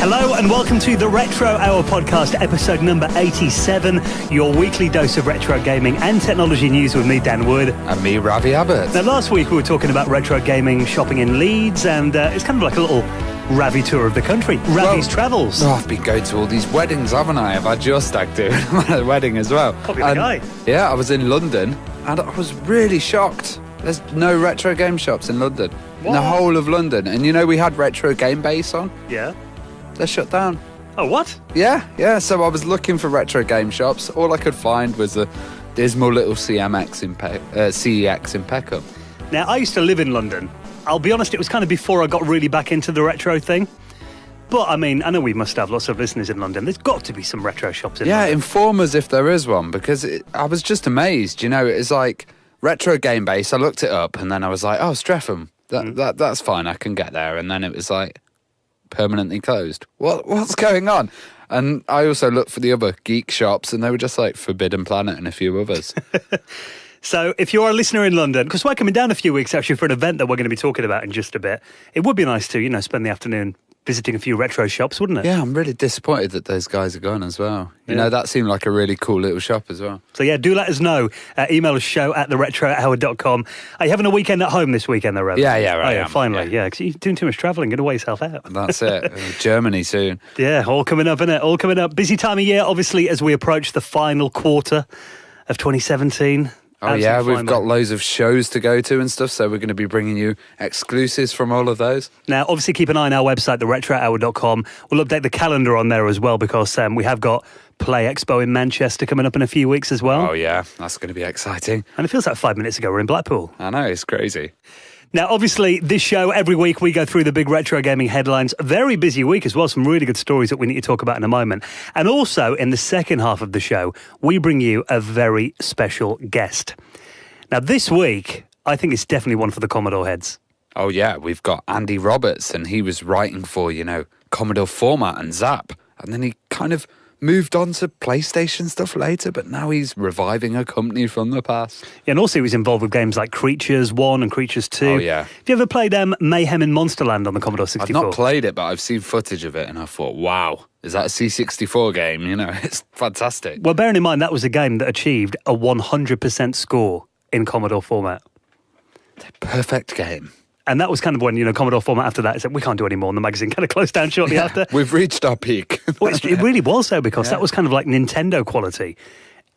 Hello and welcome to the Retro Hour podcast, episode number 87, your weekly dose of retro gaming and technology news with me, Dan Wood. And me, Ravi Abbott. Now, last week we were talking about retro gaming shopping in Leeds, and it's kind of like a little Ravi tour of the country. Ravi's travels. Oh, I've been going to all these weddings, haven't I? I've had your stag do. I'm at a wedding as well. Popular guy. Yeah, I was in London, and I was really shocked. There's no retro game shops in London. What? In the whole of London. And you know, we had Retro Game Base on. Yeah. They're shut down. Oh, what? Yeah. So I was looking for retro game shops. All I could find was a dismal little CEX in Peckham. Now, I used to live in London. I'll be honest, it was kind of before I got really back into the retro thing. But, I mean, I know we must have lots of listeners in London. There's got to be some retro shops in London. Yeah, inform us if there is one, because I was just amazed. You know, it's like Retro Game Base. I looked it up, and then I was like, oh, Streatham. That's fine, I can get there. And then it was like, permanently closed. What's going on? And I also looked for the other geek shops, and they were just like Forbidden Planet and a few others. So if you're a listener in London, because we're coming down a few weeks actually for an event that we're going to be talking about in just a bit, it would be nice to, you know, spend the afternoon visiting a few retro shops, wouldn't it? Yeah, I'm really disappointed that those guys are gone as well. You know, that seemed like a really cool little shop as well. So yeah, do let us know. Email us show@theretrohour.com. Are you having a weekend at home this weekend though, Rev? Yeah, right. Oh, yeah, finally, yeah, because you're doing too much travelling, get away yourself out. That's it. Germany soon. Yeah, all coming up, innit? All coming up. Busy time of year, obviously, as we approach the final quarter of 2017. Oh, yeah, we've got loads of shows to go to and stuff, so we're going to be bringing you exclusives from all of those. Now, obviously, keep an eye on our website, theretrohour.com. We'll update the calendar on there as well, because we have got Play Expo in Manchester coming up in a few weeks as well. Oh, yeah, that's going to be exciting. And it feels like 5 minutes ago we're in Blackpool. I know, it's crazy. Now, obviously, this show, every week we go through the big retro gaming headlines. A very busy week as well, some really good stories that we need to talk about in a moment. And also, in the second half of the show, we bring you a very special guest. Now, this week, I think it's definitely one for the Commodore heads. Oh, yeah, we've got Andy Roberts, and he was writing for, you know, Commodore Format and Zap. And then he kind of moved on to PlayStation stuff later, but now he's reviving a company from the past. Yeah, and also he was involved with games like Creatures 1 and Creatures 2. Oh, yeah. Have you ever played Mayhem in Monsterland on the Commodore 64? I've not played it, but I've seen footage of it, and I thought, wow, is that a C64 game? You know, it's fantastic. Well, bearing in mind, that was a game that achieved a 100% score in Commodore Format. The perfect game. And that was kind of when, you know, Commodore Format after that said, we can't do any more, and the magazine kind of closed down shortly after. We've reached our peak. Well, it really was, though, because that was kind of like Nintendo quality.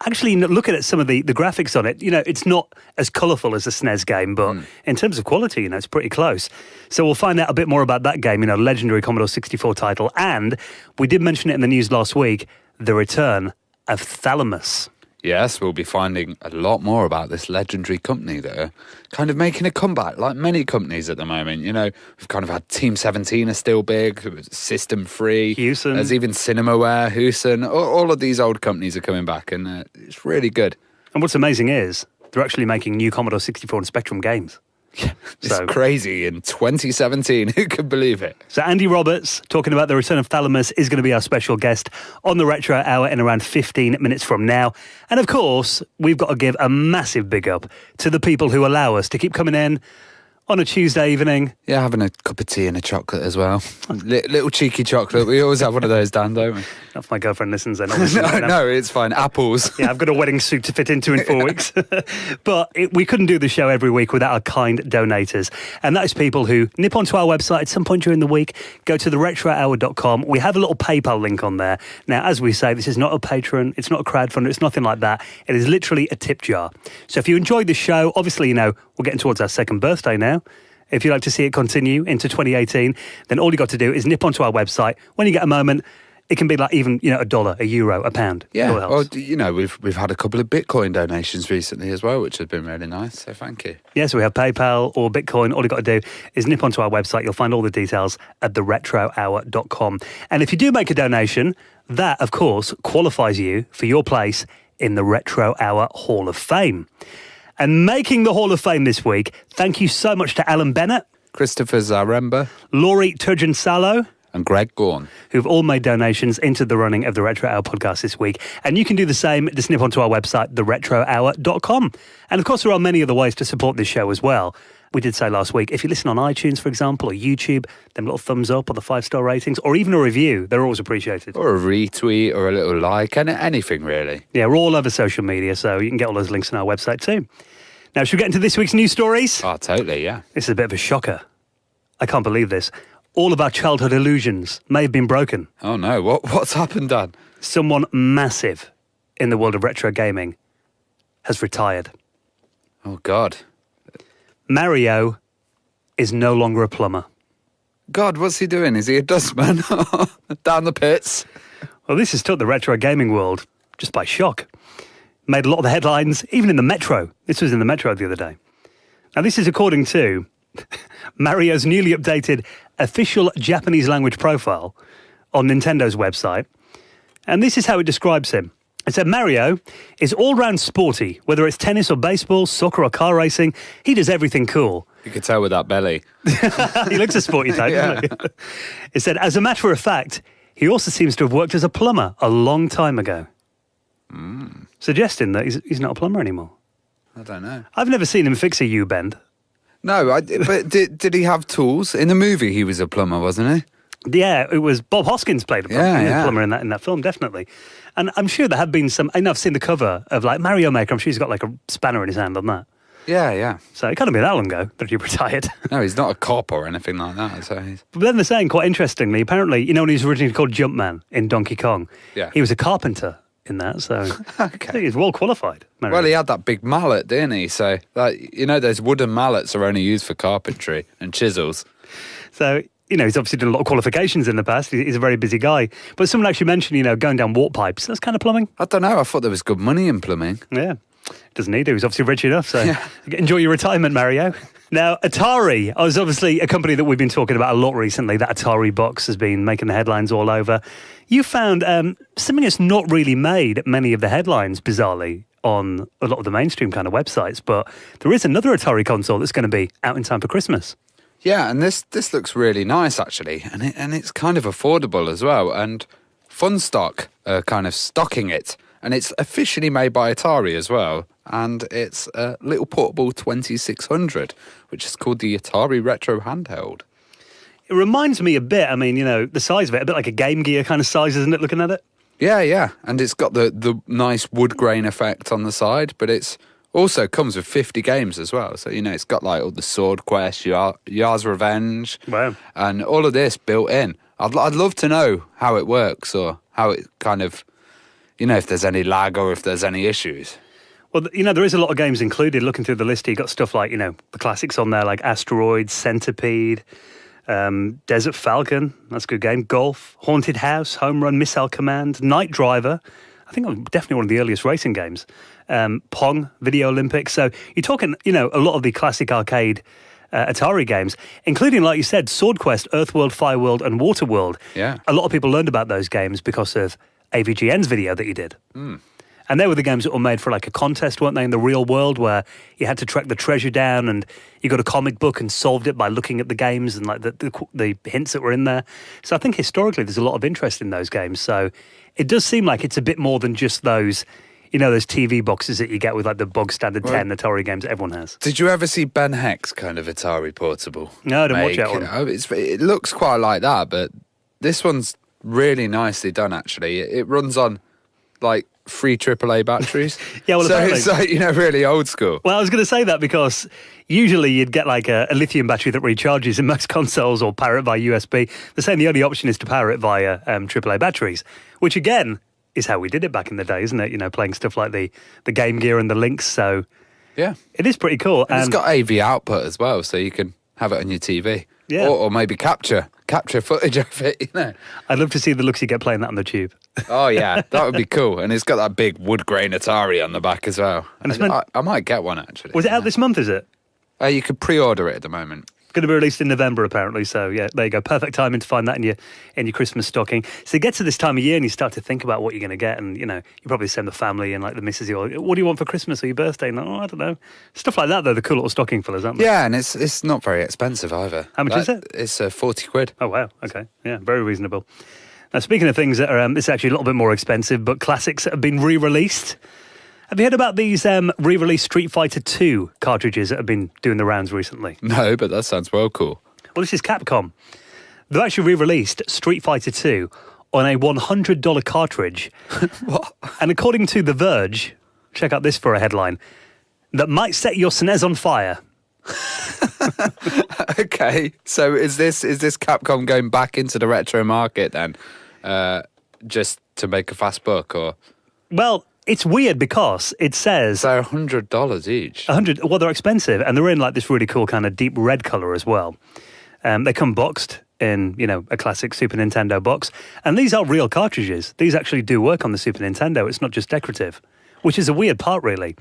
Actually, looking at some of the graphics on it, you know, it's not as colourful as a SNES game, but in terms of quality, you know, it's pretty close. So we'll find out a bit more about that game, you know, legendary Commodore 64 title. And we did mention it in the news last week, the return of Thalamus. Yes, we'll be finding a lot more about this legendary company that are kind of making a comeback, like many companies at the moment. You know, we've kind of had Team 17 are still big, System Free, Hewson. There's even Cinemaware, Hewson. All of these old companies are coming back, and it's really good. And what's amazing is they're actually making new Commodore 64 and Spectrum games. Yeah, it's crazy in 2017. Who could believe it? So Andy Roberts, talking about the return of Thalamus, is going to be our special guest on the Retro Hour in around 15 minutes from now. And of course, we've got to give a massive big up to the people who allow us to keep coming in on a Tuesday evening. Yeah, having a cup of tea and a chocolate as well. Little cheeky chocolate. We always have one of those, Dan, don't we? If my girlfriend listens, then No, it's fine. Apples. Yeah, I've got a wedding suit to fit into in 4 weeks. But we couldn't do the show every week without our kind donators. And that is people who nip onto our website at some point during the week, go to theretrohour.com. We have a little PayPal link on there. Now, as we say, this is not a Patreon, it's not a crowdfunder, it's nothing like that. It is literally a tip jar. So if you enjoyed the show, obviously, you know, we're getting towards our second birthday now. If you'd like to see it continue into 2018, then all you got to do is nip onto our website. When you get a moment, it can be like even, you know, $1, €1, £1. Yeah, well, you know, we've had a couple of Bitcoin donations recently as well, which have been really nice, so thank you. Yeah, so we have PayPal or Bitcoin. All you got to do is nip onto our website. You'll find all the details at theretrohour.com. And if you do make a donation, that, of course, qualifies you for your place in the Retro Hour Hall of Fame. And making the Hall of Fame this week, thank you so much to Alan Bennett, Christopher Zaremba, Laurie Turgeon-Salo, and Greg Gorn, who've all made donations into the running of the Retro Hour podcast this week. And you can do the same. Just nip onto our website, theretrohour.com. And of course, there are many other ways to support this show as well. we did say last week, if you listen on iTunes, for example, or YouTube, them little thumbs up or the 5-star ratings, or even a review, they're always appreciated. Or a retweet or a little like, anything really. Yeah, we're all over social media, so you can get all those links on our website too. Now, should we get into this week's news stories? Oh, totally, yeah. This is a bit of a shocker. I can't believe this. All of our childhood illusions may have been broken. Oh no, what's happened, Dan? Someone massive in the world of retro gaming has retired. Oh God. Mario is no longer a plumber. God, what's he doing? Is he a dustman? Down the pits? Well, this has took the retro gaming world just by shock. Made a lot of the headlines, even in the Metro. This was in the Metro the other day. Now, this is according to Mario's newly updated official Japanese language profile on Nintendo's website. And this is how it describes him. It said, Mario is all-round sporty, whether it's tennis or baseball, soccer or car racing. He does everything cool. You could tell with that belly. He looks a sporty type, doesn't he? It said, as a matter of fact, he also seems to have worked as a plumber a long time ago. Suggesting that he's not a plumber anymore. I don't know. I've never seen him fix a U-bend. No, but did he have tools? In the movie, he was a plumber, wasn't he? Yeah, it was Bob Hoskins played a plumber, Yeah. plumber in that film, definitely. And I'm sure there have been some. I know I've seen the cover of like Mario Maker. I'm sure he's got like a spanner in his hand on that. Yeah. So it can't have been that long ago that he retired. No, he's not a cop or anything like that. So But then they're saying, quite interestingly, apparently, you know, when he was originally called Jumpman in Donkey Kong, Yeah. he was a carpenter in that. So I think he's well qualified. Mario. well, he had that big mallet, didn't he? So, like, you know, those wooden mallets are only used for carpentry and chisels. So, you know, he's obviously done a lot of qualifications in the past. He's a very busy guy. But someone actually mentioned, you know, going down warp pipes. That's kind of plumbing. I don't know. I thought there was good money in plumbing. Yeah. Doesn't need to. He's obviously rich enough. So enjoy your retirement, Mario. Now, Atari is obviously a company that we've been talking about a lot recently. That Atari box has been making the headlines all over. You found something that's not really made many of the headlines, bizarrely, on a lot of the mainstream kind of websites. But there is another Atari console that's going to be out in time for Christmas. Yeah, and this looks really nice, actually. And it's kind of affordable as well. And Funstock are kind of stocking it. And it's officially made by Atari as well. And it's a little portable 2600, which is called the Atari Retro Handheld. It reminds me a bit, I mean, you know, the size of it, a bit like a Game Gear kind of size, isn't it, looking at it? Yeah. And it's got the nice wood grain effect on the side, but it's also comes with 50 games as well. So, you know, it's got like all the Sword Quest, Yar's Revenge, Wow. and all of this built in. I'd love to know how it works or how it kind of, you know, if there's any lag or if there's any issues. Well, you know, there is a lot of games included. Looking through the list, you got stuff like, you know, the classics on there, like Asteroids, Centipede, Desert Falcon, that's a good game, Golf, Haunted House, Home Run, Missile Command, Night Driver, I think definitely one of the earliest racing games, Pong, Video Olympics. So you're talking, you know, a lot of the classic arcade Atari games, including, like you said, Sword Quest, Earthworld, Fireworld, and Waterworld. Yeah. A lot of people learned about those games because of AVGN's video that you did. And they were the games that were made for like a contest, weren't they, in the real world, where you had to track the treasure down and you got a comic book and solved it by looking at the games and like the hints that were in there. So I think historically there's a lot of interest in those games. So it does seem like it's a bit more than just those, you know, those TV boxes that you get with like the bog standard 10 Atari games that everyone has. Did you ever see Ben Heck's kind of Atari portable? No, I didn't watch that one. It looks quite like that, but this one's really nicely done, actually. It runs on like 3 AAA batteries. Yeah, well, so apparently. it's like, you know, really old school. Well, I was going to say that because usually you'd get like a lithium battery that recharges in most consoles or power it via USB. They're saying the only option is to power it via AAA batteries, which again is how we did it back in the day, isn't it? You know, playing stuff like the Game Gear and the Lynx. So Yeah. it is pretty cool. And it's got AV output as well, so you can have it on your TV. Yeah. Or maybe capture footage of it, you know. I'd love to see the looks you get playing that on the tube. Oh, yeah, that would be cool. And it's got that big wood grain Atari on the back as well. And it's meant- I might get one, actually. Was it out this month, is it? You could pre-order it at the moment. Going to be released in November, apparently. So, yeah, there you go. Perfect timing to find that in your Christmas stocking. So you get to this time of year and you start to think about what you're going to get. And, you know, you probably send the family and, like, the missus, what do you want for Christmas or your birthday? And, I don't know. Stuff like that, though, the cool little stocking fillers, aren't they? Yeah, and it's not very expensive either. How much is it? It's 40 quid. Oh, wow. Okay. Yeah, very reasonable. Now, speaking of things that are, this is actually a little bit more expensive, but classics that have been re-released. Have you heard about these re-released Street Fighter 2 cartridges that have been doing the rounds recently? No, but that sounds well cool. Well, this is Capcom. They've actually re-released Street Fighter 2 on a $100 cartridge. What? And according to The Verge, check out this for a headline, that might set your SNES on fire. Okay, so is this Capcom going back into the retro market then, just to make a fast buck, or? Well, it's weird because it says So $100 each. 100. Well, they're expensive, and they're in like this really cool kind of deep red color as well. They come boxed in, a classic Super Nintendo box, and these are real cartridges. These actually do work on the Super Nintendo. It's not just decorative, which is a weird part, really.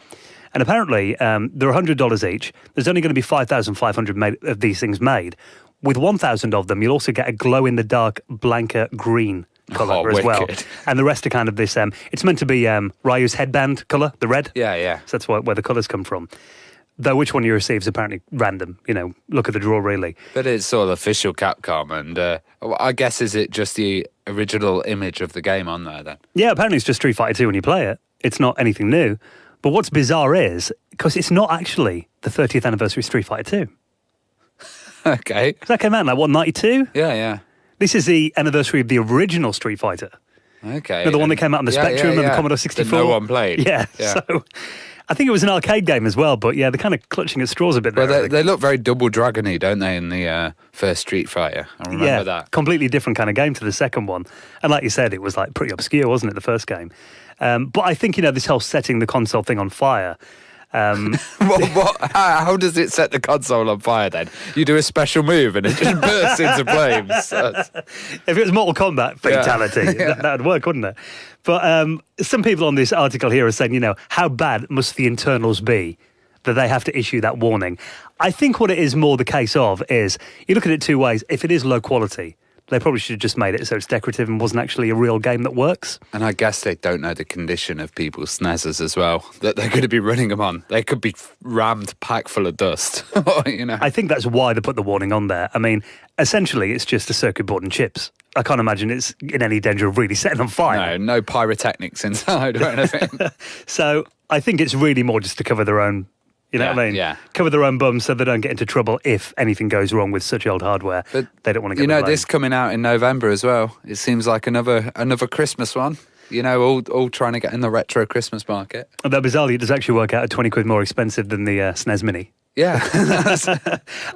And apparently, they're $100 each. There's only going to be 5,500 of these things made. With 1,000 of them, you'll also get a glow-in-the-dark Blanca green colour as well. And the rest are kind of this, it's meant to be Ryu's headband colour, the red. Yeah. So that's where the colours come from. Though which one you receive is apparently random, look at the draw, really. But it's all official Capcom, and I guess, is it just the original image of the game on there then? Yeah, apparently it's just Street Fighter 2 when you play it. It's not anything new. But what's bizarre is, because it's not actually the 30th anniversary of Street Fighter 2. Okay. That came out in, 92? Yeah. This is the anniversary of the original Street Fighter. Okay. The one that came out on the Spectrum and the Commodore 64. That no one played. Yeah, so I think it was an arcade game as well, but yeah, they're kind of clutching at straws a bit there. Well, they look very Double Dragon-y, don't they, in the first Street Fighter? I remember that. Completely different kind of game to the second one. And like you said, it was like pretty obscure, wasn't it, the first game? But I think, this whole setting the console thing on fire... How does it set the console on fire then? You do a special move and it just bursts into flames. If it was Mortal Kombat fatality, that would work, wouldn't it? But some people on this article here are saying, how bad must the internals be that they have to issue that warning? I think what it is more the case of is, you look at it two ways. If it is low quality, they probably should have just made it so it's decorative and wasn't actually a real game that works. And I guess they don't know the condition of people's SNESs as well, that they're going to be running them on. They could be rammed packed full of dust, I think that's why they put the warning on there. I mean, essentially, it's just a circuit board and chips. I can't imagine it's in any danger of really setting on fire. No pyrotechnics inside or anything. So I think it's really more just to cover their own... what I mean? Yeah. Cover their own bums so they don't get into trouble if anything goes wrong with such old hardware. But they don't want to get this coming out in November as well. It seems like another Christmas one. All trying to get in the retro Christmas market. Although bizarrely, it does actually work out at 20 quid more expensive than the SNES Mini. Yeah.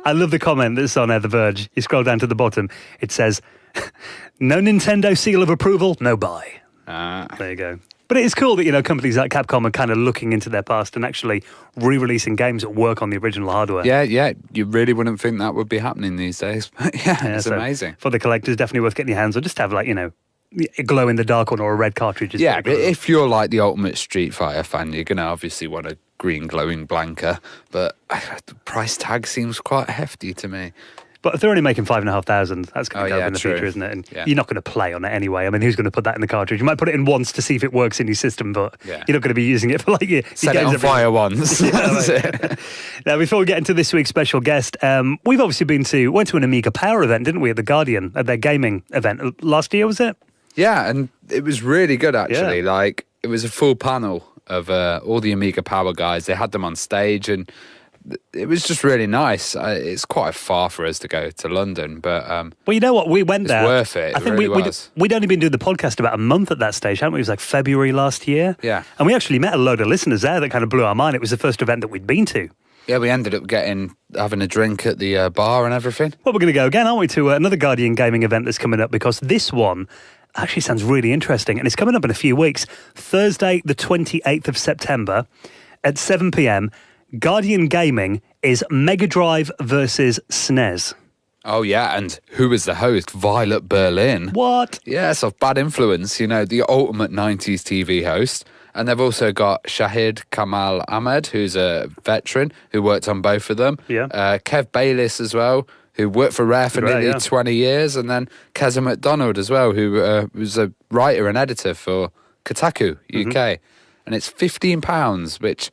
I love the comment that's on The Verge. You scroll down to the bottom. It says, no Nintendo seal of approval, no buy. There you go. But it is cool that, companies like Capcom are kind of looking into their past and actually re-releasing games that work on the original hardware. Yeah. You really wouldn't think that would be happening these days. But it's amazing. For the collectors, definitely worth getting your hands on. Just have, a glow-in-the-dark one or a red cartridge. Yeah, but if you're like the ultimate Street Fighter fan, you're going to obviously want a green glowing Blanca. But the price tag seems quite hefty to me. But if they're only making 5,500, that's going to go in the true. future, isn't it? And you're not going to play on it anyway. I mean, who's going to put that in the cartridge? You might put it in once to see if it works in your system, but you're not going to be using it for your set it on fire once. Now, before we get into this week's special guest, we've obviously went to an Amiga Power event, didn't we, at the Guardian, at their gaming event last year, was it? Yeah, and it was really good, actually. Yeah. It was a full panel of all the Amiga Power guys. They had them on stage, and it was just really nice. It's quite far for us to go to London, but well, you know what? We went there. It's worth it. I think we'd only been doing the podcast about a month at that stage, hadn't we? It was like February last year. Yeah, and we actually met a load of listeners there that kind of blew our mind. It was the first event that we'd been to. Yeah, we ended up having a drink at the bar and everything. Well, we're going to go again, aren't we, to another Guardian gaming event that's coming up, because this one actually sounds really interesting, and it's coming up in a few weeks. Thursday, the 28th of September at 7 p.m. Guardian Gaming is Mega Drive versus SNES. Oh, yeah, and who is the host? Violet Berlin. What? Yes, of Bad Influence, the ultimate 90s TV host. And they've also got Shahid Kamal Ahmed, who's a veteran who worked on both of them. Yeah. Kev Bayliss as well, who worked for Rare for nearly 20 years. And then Keza McDonald as well, who was a writer and editor for Kotaku UK. And it's £15, which...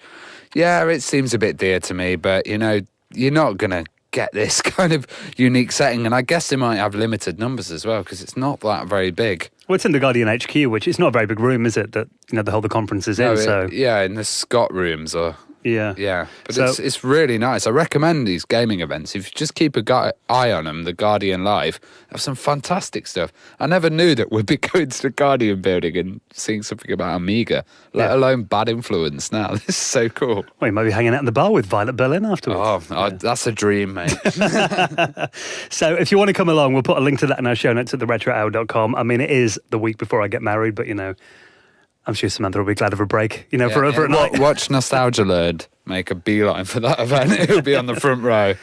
Yeah, it seems a bit dear to me, but, you're not going to get this kind of unique setting. And I guess they might have limited numbers as well, because it's not that very big. Well, it's in the Guardian HQ, which is not a very big room, is it? That they hold the conferences in. So yeah, in the Scott rooms or. Yeah. But so, it's really nice. I recommend these gaming events. If you just keep an eye on them, the Guardian Live, have some fantastic stuff. I never knew that we'd be going to the Guardian building and seeing something about Amiga, let alone Bad Influence now. This is so cool. Well, you might be hanging out in the bar with Violet Berlin afterwards. That's a dream, mate. So if you want to come along, we'll put a link to that in our show notes at theretrohour.com. I mean, it is the week before I get married, but I'm sure Samantha will be glad of a break, for a night. Watch Nostalgia Lord make a beeline for that event. It'll be on the front row.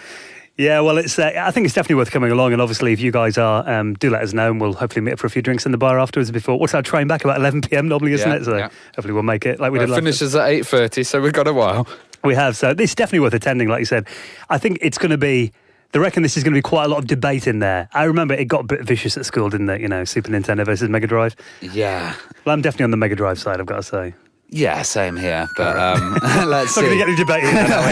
Yeah, well, I think it's definitely worth coming along. And obviously, if you guys are, do let us know, and we'll hopefully meet up for a few drinks in the bar afterwards before. What's our train back? About 11 p.m. normally, isn't it? So hopefully we'll make it like we did last time. It finishes at 8:30, so we've got a while. We have. So it's definitely worth attending, like you said. I think it's going to be... They reckon this is going to be quite a lot of debate in there. I remember it got a bit vicious at school, didn't it? Super Nintendo versus Mega Drive. Yeah. Well, I'm definitely on the Mega Drive side, I've got to say. Yeah, same here. But let's see. Not going to get any debate in that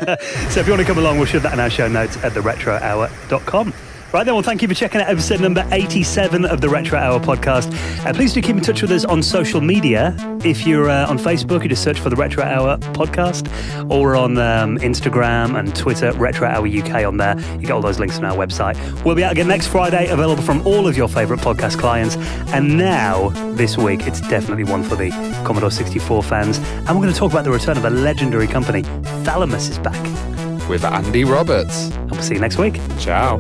way. So if you want to come along, we'll shove that in our show notes at theretrohour.com. Right then, well, thank you for checking out episode number 87 of the Retro Hour podcast. Please do keep in touch with us on social media. If you're on Facebook, you just search for the Retro Hour podcast, or on Instagram and Twitter, Retro Hour UK on there. You get all those links on our website. We'll be out again next Friday, available from all of your favourite podcast clients. And now, this week, it's definitely one for the Commodore 64 fans. And we're going to talk about the return of a legendary company. Thalamus is back. With Andy Roberts. And we'll see you next week. Ciao.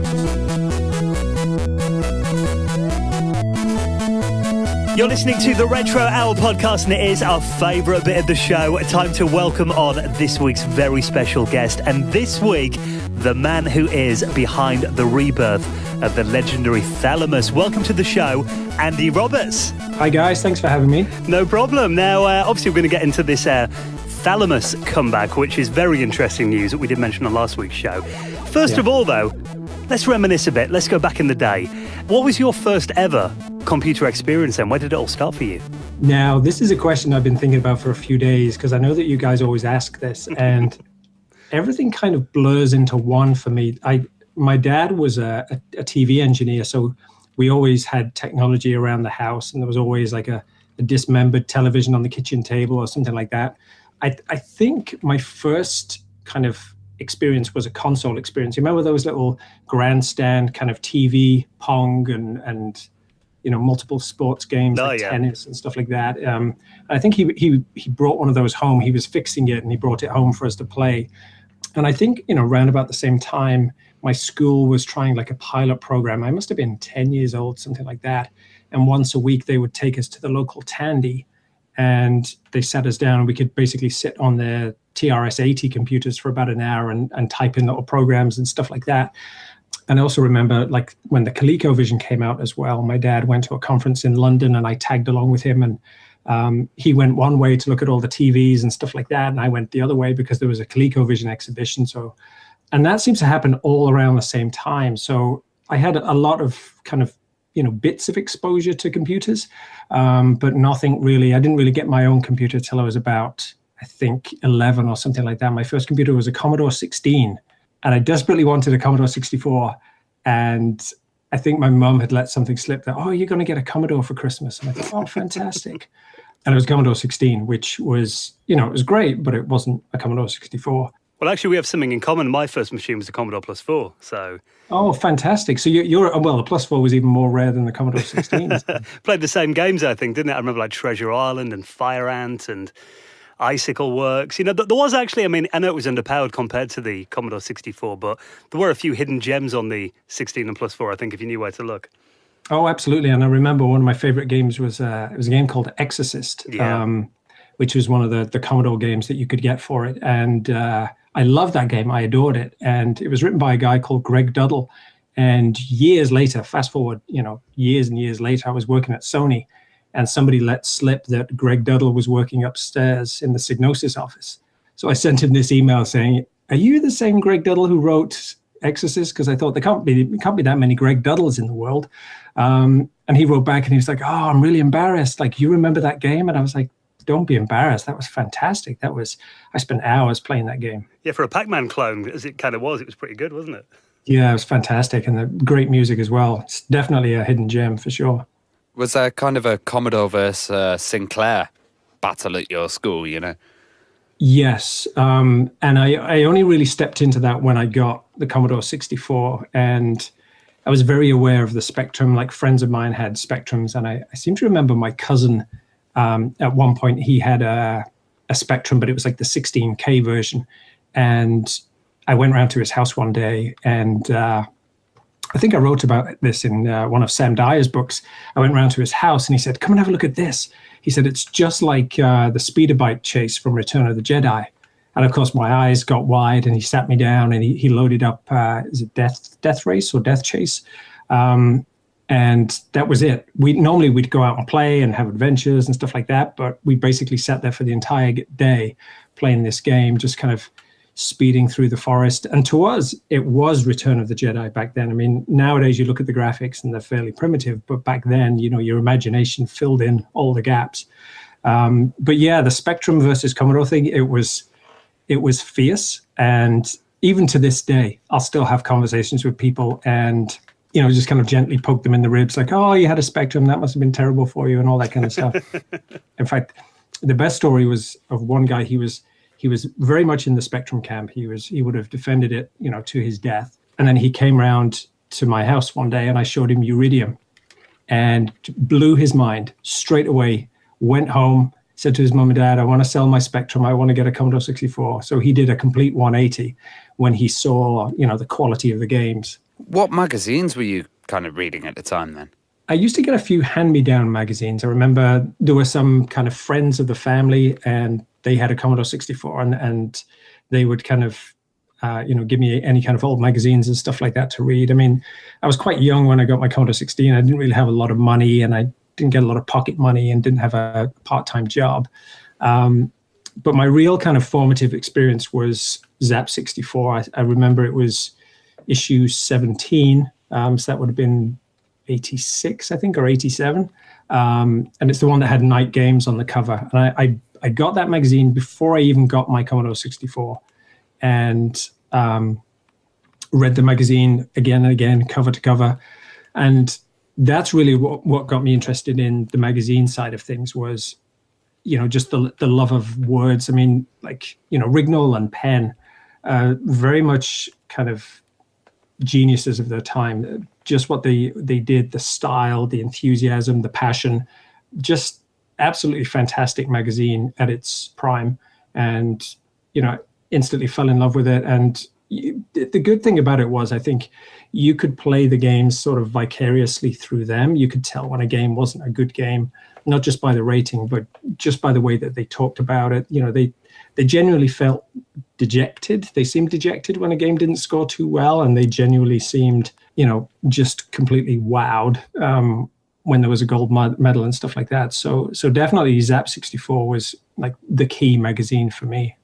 You're listening to the Retro Hour podcast, and it is our favourite bit of the show. Time to welcome on this week's very special guest. And this week, the man who is behind the rebirth of the legendary Thalamus. Welcome to the show, Andy Roberts. Hi guys, thanks for having me. No problem. Now, obviously, we're going to get into this Thalamus comeback, which is very interesting news that we did mention on last week's show. First of all, though, let's reminisce a bit. Let's go back in the day. What was your first ever computer experience then? Where did it all start for you? Now, this is a question I've been thinking about for a few days, because I know that you guys always ask this, and everything kind of blurs into one for me. My dad was a TV engineer, so we always had technology around the house, and there was always like a dismembered television on the kitchen table or something like that. I think my first kind of experience was a console experience. You remember those little grandstand kind of TV, Pong, and multiple sports games tennis and stuff like that. I think he brought one of those home. He was fixing it and he brought it home for us to play. And I think around about the same time, my school was trying like a pilot program. I must have been 10 years old, something like that. And once a week they would take us to the local Tandy, and they sat us down, and we could basically sit on their TRS-80 computers for about an hour and type in little programs and stuff like that. And I also remember like when the ColecoVision came out as well, my dad went to a conference in London and I tagged along with him, and he went one way to look at all the TVs and stuff like that, and I went the other way because there was a ColecoVision exhibition. And that seems to happen all around the same time. So I had a lot of kind of bits of exposure to computers, but nothing really. I didn't really get my own computer till I was about, I think, 11 or something like that. My first computer was a Commodore 16, and I desperately wanted a Commodore 64. And I think my mum had let something slip that, oh, you're going to get a Commodore for Christmas. And I thought, oh, fantastic. And it was Commodore 16, which was, it was great, but it wasn't a Commodore 64. Well, actually, we have something in common. My first machine was a Commodore Plus 4, so... Oh, fantastic. So the Plus 4 was even more rare than the Commodore 16. Played the same games, I think, didn't it? I remember like Treasure Island and Fire Ant and Icicle Works. There was actually, I know it was underpowered compared to the Commodore 64, but there were a few hidden gems on the 16 and Plus 4, I think, if you knew where to look. Oh, absolutely. And I remember one of my favorite games was it was a game called Exorcist, which was one of the Commodore games that you could get for it. And I loved that game. I adored it. And it was written by a guy called Greg Duddle. And years later, fast forward, years and years later, I was working at Sony, and somebody let slip that Greg Duddle was working upstairs in the Psygnosis office. So I sent him this email saying, are you the same Greg Duddle who wrote Exorcist? Because I thought there can't be that many Greg Duddles in the world. And he wrote back and he was like, oh, I'm really embarrassed. Like, you remember that game? And I was like, don't be embarrassed. That was fantastic. I spent hours playing that game. Yeah, for a Pac-Man clone, as it kind of was, it was pretty good, wasn't it? Yeah, it was fantastic, and the great music as well. It's definitely a hidden gem for sure. Was there kind of a Commodore versus Sinclair battle at your school, you know? Yes, and I only really stepped into that when I got the Commodore 64, and I was very aware of the Spectrum. Like, friends of mine had Spectrums, and I seem to remember my cousin, at one point, he had a Spectrum, but it was like the 16K version, and I went around to his house one day, and I think I wrote about this in one of Sam Dyer's books. I went around to his house, and he said, "Come and have a look at this." He said, "It's just like the speeder bike chase from Return of the Jedi." And of course, my eyes got wide, and he sat me down, and he loaded up, is it Death Race or Death Chase? And that was it. We'd go out and play and have adventures and stuff like that, but we basically sat there for the entire day playing this game, just kind of speeding through the forest. And to us, it was Return of the Jedi back then. I mean, nowadays you look at the graphics and they're fairly primitive, but back then, your imagination filled in all the gaps. But yeah, the Spectrum versus Commodore thing, it was fierce. And even to this day, I'll still have conversations with people and, just kind of gently poke them in the ribs, like, "Oh, you had a Spectrum, that must have been terrible for you," and all that kind of stuff. In fact, the best story was of one guy. He was very much in the Spectrum camp. He would have defended it, to his death. And then he came round to my house one day, and I showed him Uridium, and blew his mind straight away. Went home, said to his mum and dad, "I want to sell my Spectrum. I want to get a Commodore 64." So he did a complete 180 when he saw, the quality of the games. What magazines were you kind of reading at the time then? I used to get a few hand-me-down magazines. I remember there were some kind of friends of the family, and they had a Commodore 64, and they would kind of, give me any kind of old magazines and stuff like that to read. I mean, I was quite young when I got my Commodore 16. I didn't really have a lot of money, and I didn't get a lot of pocket money, and didn't have a part-time job. But my real kind of formative experience was Zap 64. I remember it was issue 17, so that would have been 86, I think, or 87. And it's the one that had night games on the cover. And I got that magazine before I even got my Commodore 64, and read the magazine again and again, cover to cover. And that's really what got me interested in the magazine side of things was, just the love of words. I mean, like, Rignall and Penn, very much kind of geniuses of their time. Just what they did, the style, the enthusiasm, the passion, just absolutely fantastic magazine at its prime. And, instantly fell in love with it. And the good thing about it was, I think you could play the games sort of vicariously through them. You could tell when a game wasn't a good game, not just by the rating, but just by the way that they talked about it. They genuinely felt dejected. They seemed dejected when a game didn't score too well, and they genuinely seemed, just completely wowed when there was a gold medal and stuff like that. So definitely Zap 64 was like the key magazine for me.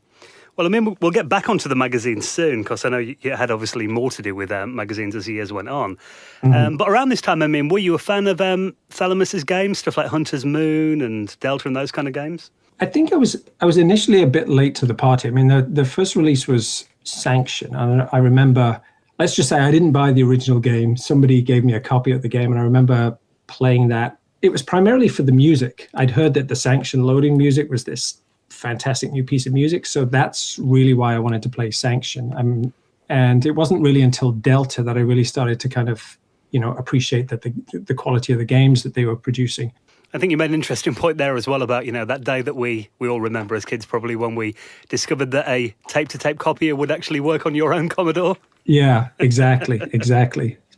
Well, I mean, we'll get back onto the magazines soon, because I know you had obviously more to do with magazines as the years went on. Mm-hmm. But around this time, I mean, were you a fan of Thalamus's games, stuff like Hunter's Moon and Delta and those kind of games? I think I was initially a bit late to the party. I mean, the first release was Sanction. And I remember, let's just say I didn't buy the original game. Somebody gave me a copy of the game, and I remember playing that. It was primarily for the music. I'd heard that the Sanction loading music was this fantastic new piece of music. So that's really why I wanted to play Sanction. And it wasn't really until Delta that I really started to kind of, appreciate that the quality of the games that they were producing. I think you made an interesting point there as well about, that day that we all remember as kids, probably, when we discovered that a tape-to-tape copier would actually work on your own Commodore. Yeah, exactly.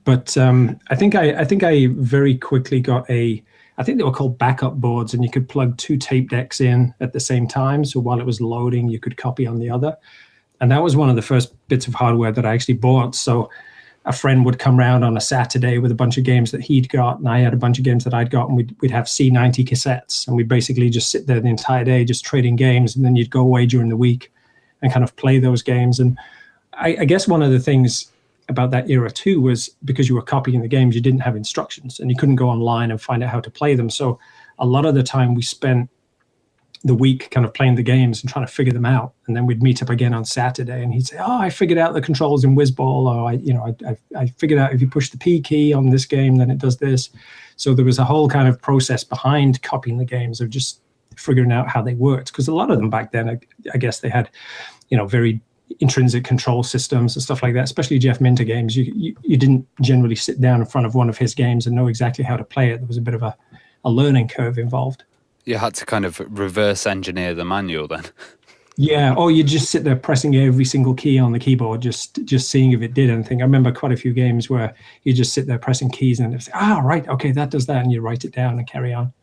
But I think I very quickly got I think they were called backup boards, and you could plug two tape decks in at the same time. So while it was loading, you could copy on the other. And that was one of the first bits of hardware that I actually bought. So a friend would come around on a Saturday with a bunch of games that he'd got, and I had a bunch of games that I'd got, and we'd have C90 cassettes, and we'd basically just sit there the entire day just trading games, and then you'd go away during the week and kind of play those games. And I guess one of the things about that era too was, because you were copying the games, you didn't have instructions, and you couldn't go online and find out how to play them. So a lot of the time we spent the week kind of playing the games and trying to figure them out. And then we'd meet up again on Saturday and he'd say, oh, I figured out the controls in Whizball, or I figured out if you push the P key on this game, then it does this. So there was a whole kind of process behind copying the games of just figuring out how they worked. Because a lot of them back then, I guess they had, very intrinsic control systems and stuff like that, especially Jeff Minter games. You didn't generally sit down in front of one of his games and know exactly how to play it. There was a bit of a learning curve involved. You had to kind of reverse engineer the manual then. Yeah. Oh, you just sit there pressing every single key on the keyboard, just seeing if it did anything. I remember quite a few games where you just sit there pressing keys and it's right, okay, that does that, and you write it down and carry on.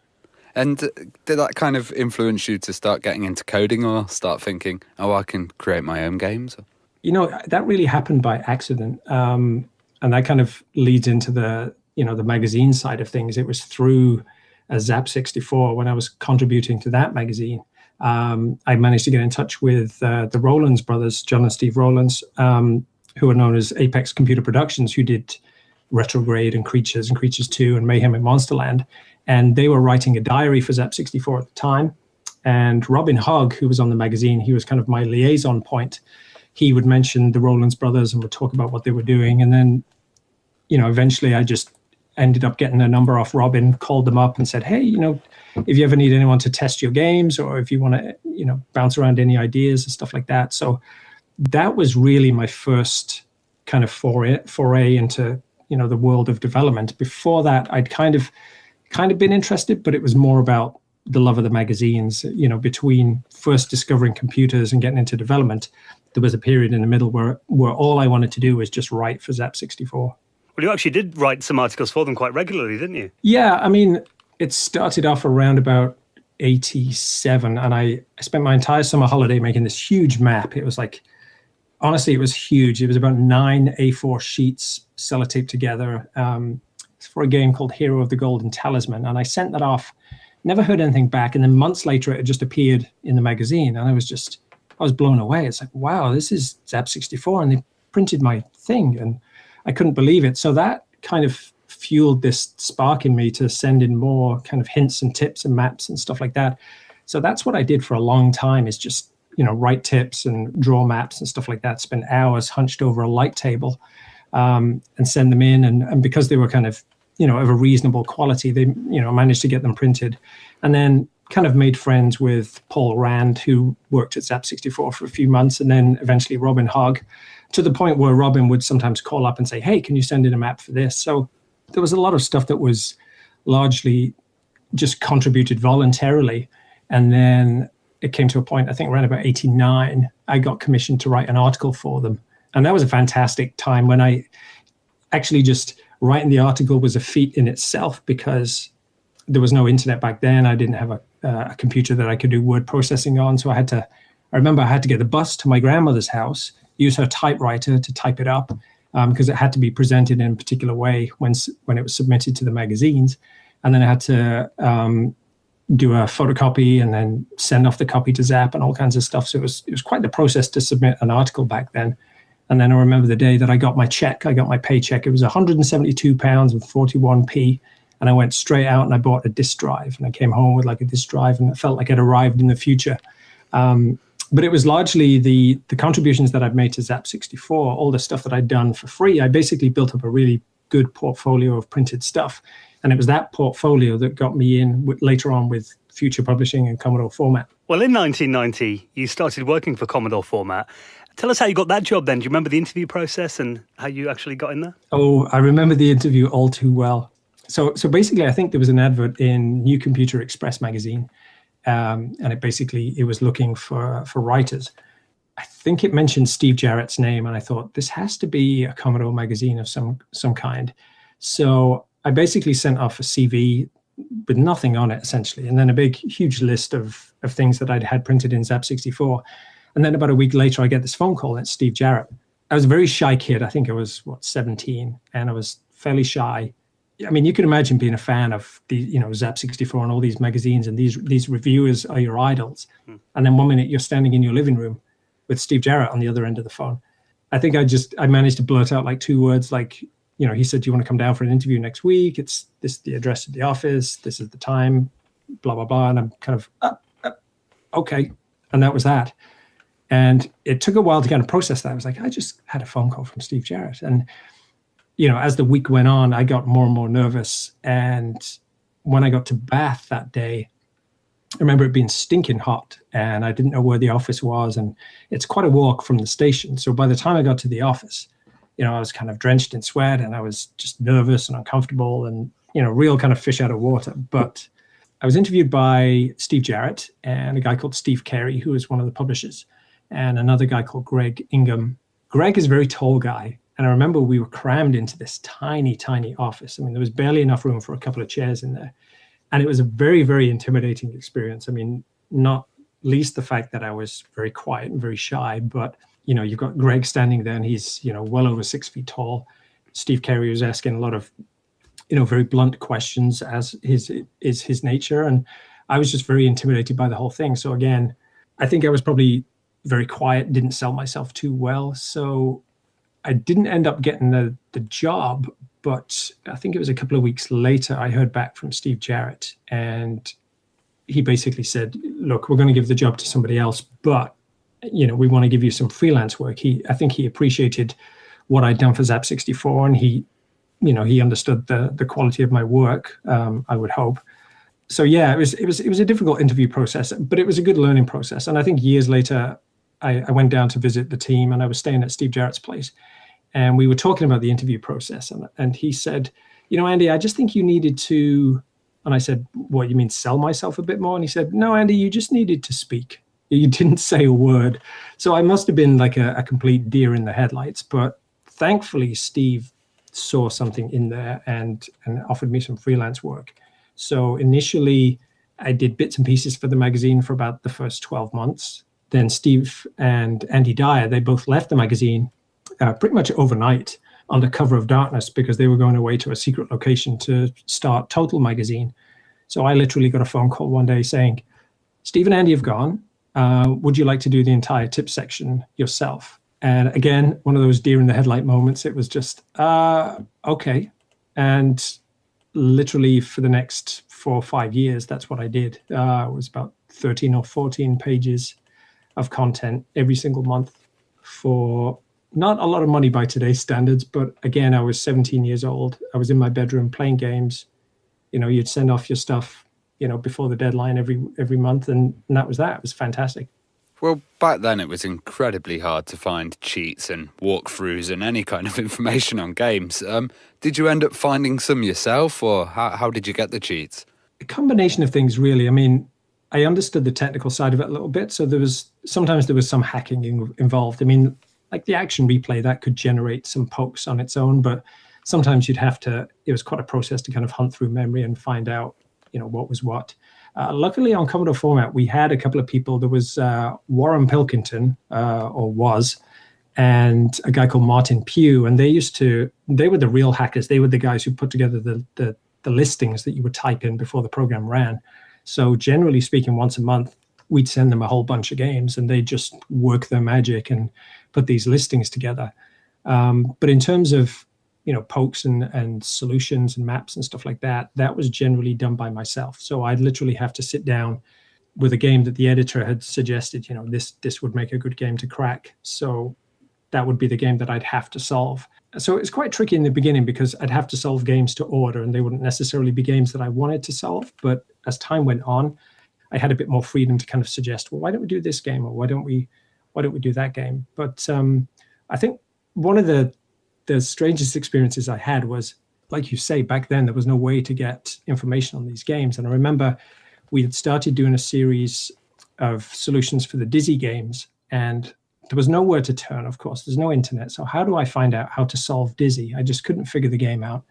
And did that kind of influence you to start getting into coding or start thinking, I can create my own games? That really happened by accident. And that kind of leads into the magazine side of things. It was through Zap 64 when I was contributing to that magazine. I managed to get in touch with the Rowlands brothers, John and Steve Rowlands, who are known as Apex Computer Productions, who did Retrograde and Creatures 2 and Mayhem and Monsterland. And they were writing a diary for Zap 64 at the time. And Robin Hogg, who was on the magazine, he was kind of my liaison point. He would mention the Rowlands brothers and would talk about what they were doing. And then, eventually I just ended up getting a number off Robin, called them up and said, hey, if you ever need anyone to test your games or if you want to, bounce around any ideas and stuff like that. So that was really my first kind of foray into, the world of development. Before that, I'd kind of been interested, but it was more about the love of the magazines. Between first discovering computers and getting into development, there was a period in the middle where all I wanted to do was just write for Zap 64. Well, you actually did write some articles for them quite regularly, didn't you? Yeah, I mean, it started off around about 87, and I spent my entire summer holiday making this huge map. It was like, honestly, it was huge. It was about 9 A4 sheets sellotaped together. It's for a game called Hero of the Golden Talisman, and I sent that off, never heard anything back, and then months later it just appeared in the magazine, and I was blown away. It's like, wow, this is Zap 64, and they printed my thing, and I couldn't believe it. So that kind of fueled this spark in me to send in more kind of hints and tips and maps and stuff like that. So that's what I did for a long time, is just, write tips and draw maps and stuff like that, spend hours hunched over a light table and send them in. And because they were kind of, of a reasonable quality, they, managed to get them printed. And then kind of made friends with Paul Rand, who worked at Zap 64 for a few months, and then eventually Robin Hogg, to the point where Robin would sometimes call up and say, hey, can you send in a map for this? So there was a lot of stuff that was largely just contributed voluntarily. And then it came to a point, I think around about 89, I got commissioned to write an article for them. And that was a fantastic time when I actually just writing the article was a feat in itself, because there was no internet back then. I didn't have a computer that I could do word processing on. So I remember I had to get the bus to my grandmother's house, use her typewriter to type it up, because it had to be presented in a particular way when it was submitted to the magazines. And then I had to do a photocopy and then send off the copy to Zap and all kinds of stuff. So it was quite the process to submit an article back then. And then I remember the day that I got my paycheck. It was £172 and 41p. And I went straight out and I bought a disk drive. And I came home with like a disk drive, and it felt like I'd arrived in the future. But it was largely the contributions that I've made to Zap 64, all the stuff that I'd done for free. I basically built up a really good portfolio of printed stuff. And it was that portfolio that got me in later on with Future Publishing and Commodore Format. Well, in 1990, you started working for Commodore Format. Tell us how you got that job then. Do you remember the interview process and how you actually got in there? Oh, I remember the interview all too well. So basically, I think there was an advert in New Computer Express magazine, and it was looking for writers. I think it mentioned Steve Jarrett's name, and I thought, this has to be a Commodore magazine of some kind. So I basically sent off a CV with nothing on it, essentially, and then a big, huge list of things that I'd had printed in Zap 64. And then about a week later, I get this phone call, and it's Steve Jarrett. I was a very shy kid. I think I was, 17, and I was fairly shy. I mean, you can imagine being a fan of the, Zap 64 and all these magazines, and these reviewers are your idols. And then one minute you're standing in your living room with Steve Jarrett on the other end of the phone. I think I managed to blurt out like 2 words, like, he said, do you want to come down for an interview next week? It's this, the address of the office. This is the time, blah, blah, blah. And I'm kind of, okay. And that was that. And it took a while to kind of process that. I was like, I just had a phone call from Steve Jarrett. And, as the week went on, I got more and more nervous. And when I got to Bath that day, I remember it being stinking hot and I didn't know where the office was. And it's quite a walk from the station. So by the time I got to the office, I was kind of drenched in sweat and I was just nervous and uncomfortable and, real kind of fish out of water. But I was interviewed by Steve Jarrett and a guy called Steve Carey, who is one of the publishers, and another guy called Greg Ingham. Greg is a very tall guy. And I remember we were crammed into this tiny, tiny office. I mean, there was barely enough room for a couple of chairs in there. And it was a very, very intimidating experience. I mean, not least the fact that I was very quiet and very shy, but, you've got Greg standing there and he's, well over 6 feet tall. Steve Carey was asking a lot of, very blunt questions as is his nature. And I was just very intimidated by the whole thing. So again, I think I was probably very quiet, didn't sell myself too well. So I didn't end up getting the job, but I think it was a couple of weeks later, I heard back from Steve Jarrett and he basically said, look, we're going to give the job to somebody else, but, we want to give you some freelance work. I think he appreciated what I'd done for Zap 64 and he understood the quality of my work, I would hope. So yeah, it was a difficult interview process, but it was a good learning process. And I think years later, I went down to visit the team and I was staying at Steve Jarrett's place. And we were talking about the interview process. And he said, Andy, I just think you needed to, and I said, what, you mean sell myself a bit more? And he said, no, Andy, you just needed to speak. You didn't say a word. So I must have been like a complete deer in the headlights. But thankfully, Steve saw something in there and offered me some freelance work. So initially, I did bits and pieces for the magazine for about the first 12 months. Then Steve and Andy Dyer, they both left the magazine pretty much overnight under cover of darkness because they were going away to a secret location to start Total magazine. So I literally got a phone call one day saying, Steve and Andy have gone. Would you like to do the entire tip section yourself? And again, one of those deer in the headlight moments. It was just, okay. And literally for the next 4 or 5 years, that's what I did. It was about 13 or 14 pages of content every single month for not a lot of money by today's standards. But again, I was 17 years old. I was in my bedroom playing games. You'd send off your stuff, before the deadline every month. And that was that. It was fantastic. Well, back then it was incredibly hard to find cheats and walkthroughs and any kind of information on games. Did you end up finding some yourself, or how did you get the cheats? A combination of things, really. I mean, I understood the technical side of it a little bit. So sometimes there was some hacking involved. I mean, like the action replay, that could generate some pokes on its own, but sometimes it was quite a process to kind of hunt through memory and find out, what was what. Luckily on Commodore Format, we had a couple of people. There was Warren Pilkington, or was, and a guy called Martin Pugh, and they were the real hackers. They were the guys who put together the listings that you would type in before the program ran. So generally speaking, once a month, we'd send them a whole bunch of games and they just work their magic and put these listings together. But in terms of, pokes and solutions and maps and stuff like that, that was generally done by myself. So I'd literally have to sit down with a game that the editor had suggested, this would make a good game to crack. So that would be the game that I'd have to solve. So it's quite tricky in the beginning because I'd have to solve games to order and they wouldn't necessarily be games that I wanted to solve. But as time went on, I had a bit more freedom to kind of suggest, well, why don't we do this game, or why don't we do that game? But I think one of the strangest experiences I had was, like you say, back then there was no way to get information on these games. And I remember we had started doing a series of solutions for the Dizzy games, and there was nowhere to turn, of course. There's no internet. So how do I find out how to solve Dizzy? I just couldn't figure the game out.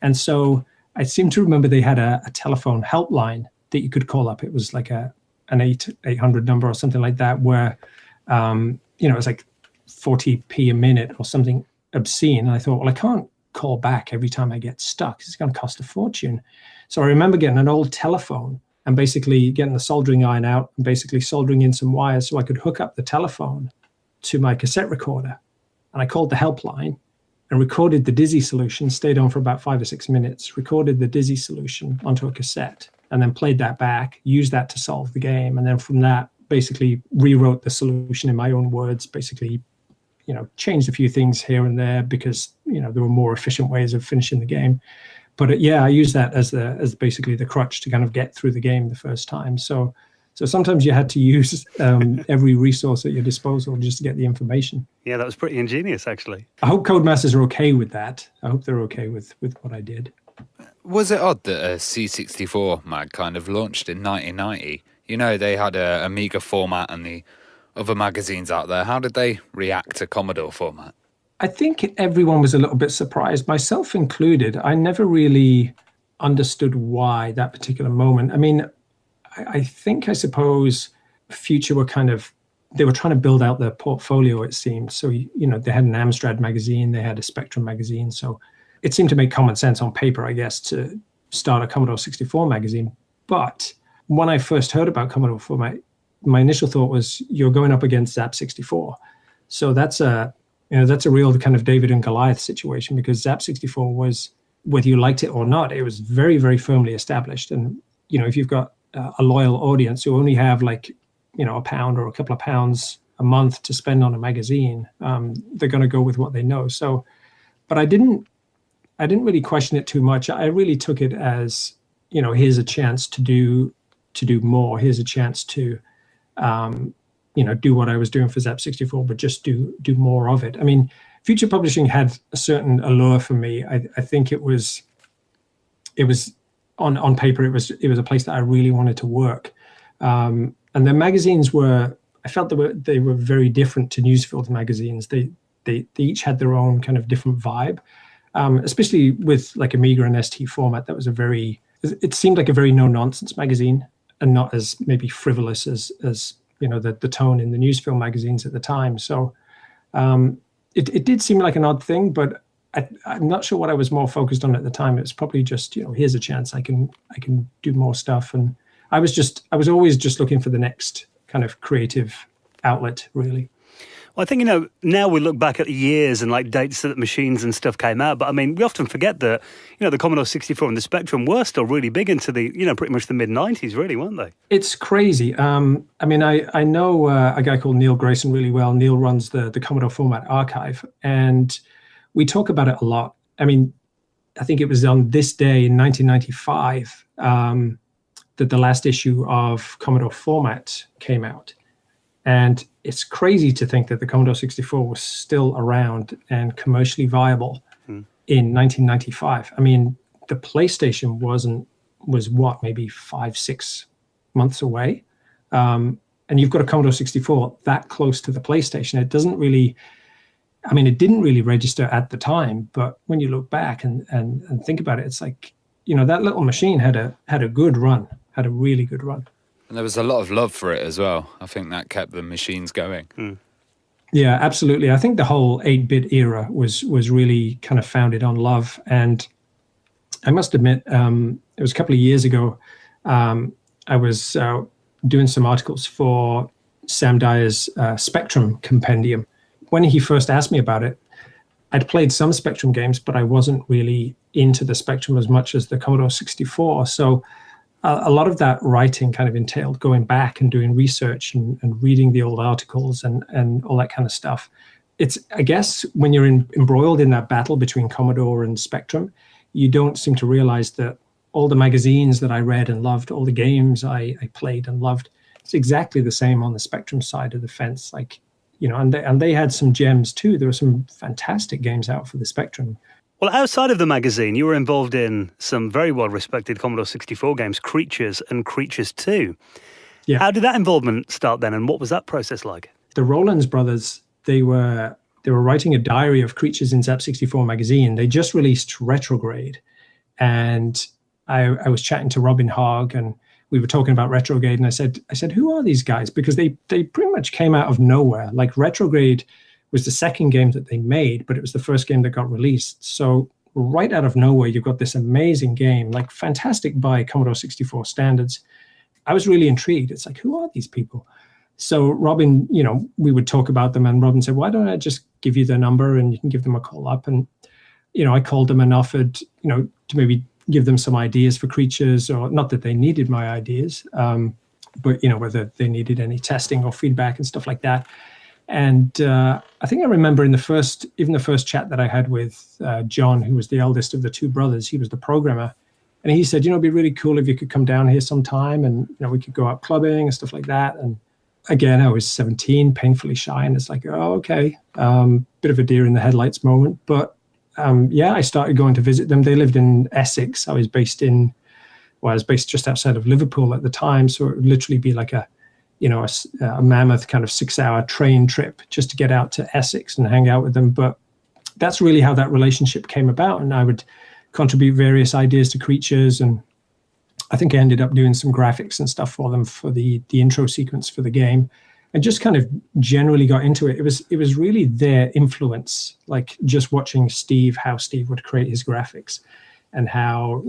And so I seem to remember they had a telephone helpline that you could call up. It was like an 800 number or something like that, where, it was like 40p a minute or something obscene. And I thought, well, I can't call back every time I get stuck. It's going to cost a fortune. So I remember getting an old telephone and basically getting the soldering iron out and basically soldering in some wires so I could hook up the telephone to my cassette recorder. And I called the helpline and recorded the Dizzy solution, stayed on for about 5 or 6 minutes, recorded the Dizzy solution onto a cassette, and then played that back, used that to solve the game. And then from that, basically rewrote the solution in my own words, basically, changed a few things here and there because, there were more efficient ways of finishing the game. But I use that as basically the crutch to kind of get through the game the first time. So sometimes you had to use every resource at your disposal just to get the information. Yeah, that was pretty ingenious, actually. I hope Codemasters are okay with that. I hope they're okay with what I did. Was it odd that a C64 mag kind of launched in 1990? They had a Amiga format and the other magazines out there. How did they react to Commodore format? I think everyone was a little bit surprised, myself included. I never really understood why that particular moment. I mean, I suppose Future were they were trying to build out their portfolio, it seemed. So, they had an Amstrad magazine, they had a Spectrum magazine. So it seemed to make common sense on paper, I guess, to start a Commodore 64 magazine. But when I first heard about Commodore Format, my initial thought was, you're going up against Zap 64. So that's a real kind of David and Goliath situation, because Zap 64 was, whether you liked it or not, it was very, very firmly established. And, if you've got a loyal audience who only have a pound or a couple of pounds a month to spend on a magazine, they're going to go with what they know. So, but I didn't really question it too much. I really took it as, here's a chance to do more. Here's a chance to, do what I was doing for Zap 64, but just do more of it. I mean, Future Publishing had a certain allure for me. I think it was on paper, it was a place that I really wanted to work. And the magazines I felt they were very different to Newsfield magazines. They each had their own kind of different vibe, especially with like Amiga and ST format. That was it seemed like a very no-nonsense magazine, and not as maybe frivolous as the tone in the Newsfilm magazines at the time. So it did seem like an odd thing, but I'm not sure what I was more focused on at the time. It was probably just, here's a chance I can do more stuff. And I was always just looking for the next kind of creative outlet, really. Well, I think, now we look back at years and like dates that machines and stuff came out. But I mean, we often forget that, the Commodore 64 and the Spectrum were still really big into the, pretty much the mid-90s, really, weren't they? It's crazy. I mean, I know a guy called Neil Grayson really well. Neil runs the Commodore Format archive, and we talk about it a lot. I mean, I think it was on this day in 1995 that the last issue of Commodore Format came out. And it's crazy to think that the Commodore 64 was still around and commercially viable in 1995. I mean, the PlayStation was what, maybe 5-6 months away. And you've got a Commodore 64 that close to the PlayStation. It didn't really register at the time, but when you look back and think about it, it's like, that little machine had a good run, had a really good run. And there was a lot of love for it as well. I think that kept the machines going. Yeah, absolutely. I think the whole 8-bit era was really kind of founded on love. And I must admit, it was a couple of years ago, I was doing some articles for Sam Dyer's Spectrum Compendium. When he first asked me about it, I'd played some Spectrum games, but I wasn't really into the Spectrum as much as the Commodore 64. So a lot of that writing kind of entailed going back and doing research and reading the old articles and all that kind of stuff. It's, I guess, when you're embroiled in that battle between Commodore and Spectrum, you don't seem to realize that all the magazines that I read and loved, all the games I played and loved, it's exactly the same on the Spectrum side of the fence. Like, and they had some gems too. There were some fantastic games out for the Spectrum. Well, outside of the magazine, you were involved in some very well-respected Commodore 64 games, Creatures and Creatures 2. Yeah. How did that involvement start then, and what was that process like? The Rowlands brothers, they were writing a diary of creatures in Zap 64 magazine. They just released Retrograde, and I was chatting to Robin Hogg, and we were talking about Retrograde, and I said, who are these guys? Because they pretty much came out of nowhere. Like, Retrograde was the second game that they made, but it was the first game that got released. So right out of nowhere, you've got this amazing game, like fantastic by Commodore 64 standards. I was really intrigued. It's like, who are these people? So Robin, we would talk about them, and Robin said, why don't I just give you their number and you can give them a call up? And, I called them and offered, to maybe give them some ideas for Creatures, or not that they needed my ideas. but whether they needed any testing or feedback and stuff like that. And I think I remember in the first chat that I had with John, who was the eldest of the two brothers, he was the programmer. And he said, it'd be really cool if you could come down here sometime and, we could go out clubbing and stuff like that. And again, I was 17, painfully shy. And it's like, oh, okay. Bit of a deer in the headlights moment. But I started going to visit them. They lived in Essex. I was based just outside of Liverpool at the time. So it would literally be like a mammoth kind of 6-hour train trip just to get out to Essex and hang out with them. But that's really how that relationship came about. And I would contribute various ideas to creatures. And I think I ended up doing some graphics and stuff for them for the intro sequence for the game, and just kind of generally got into it. It was really their influence, like just watching how Steve would create his graphics, and how,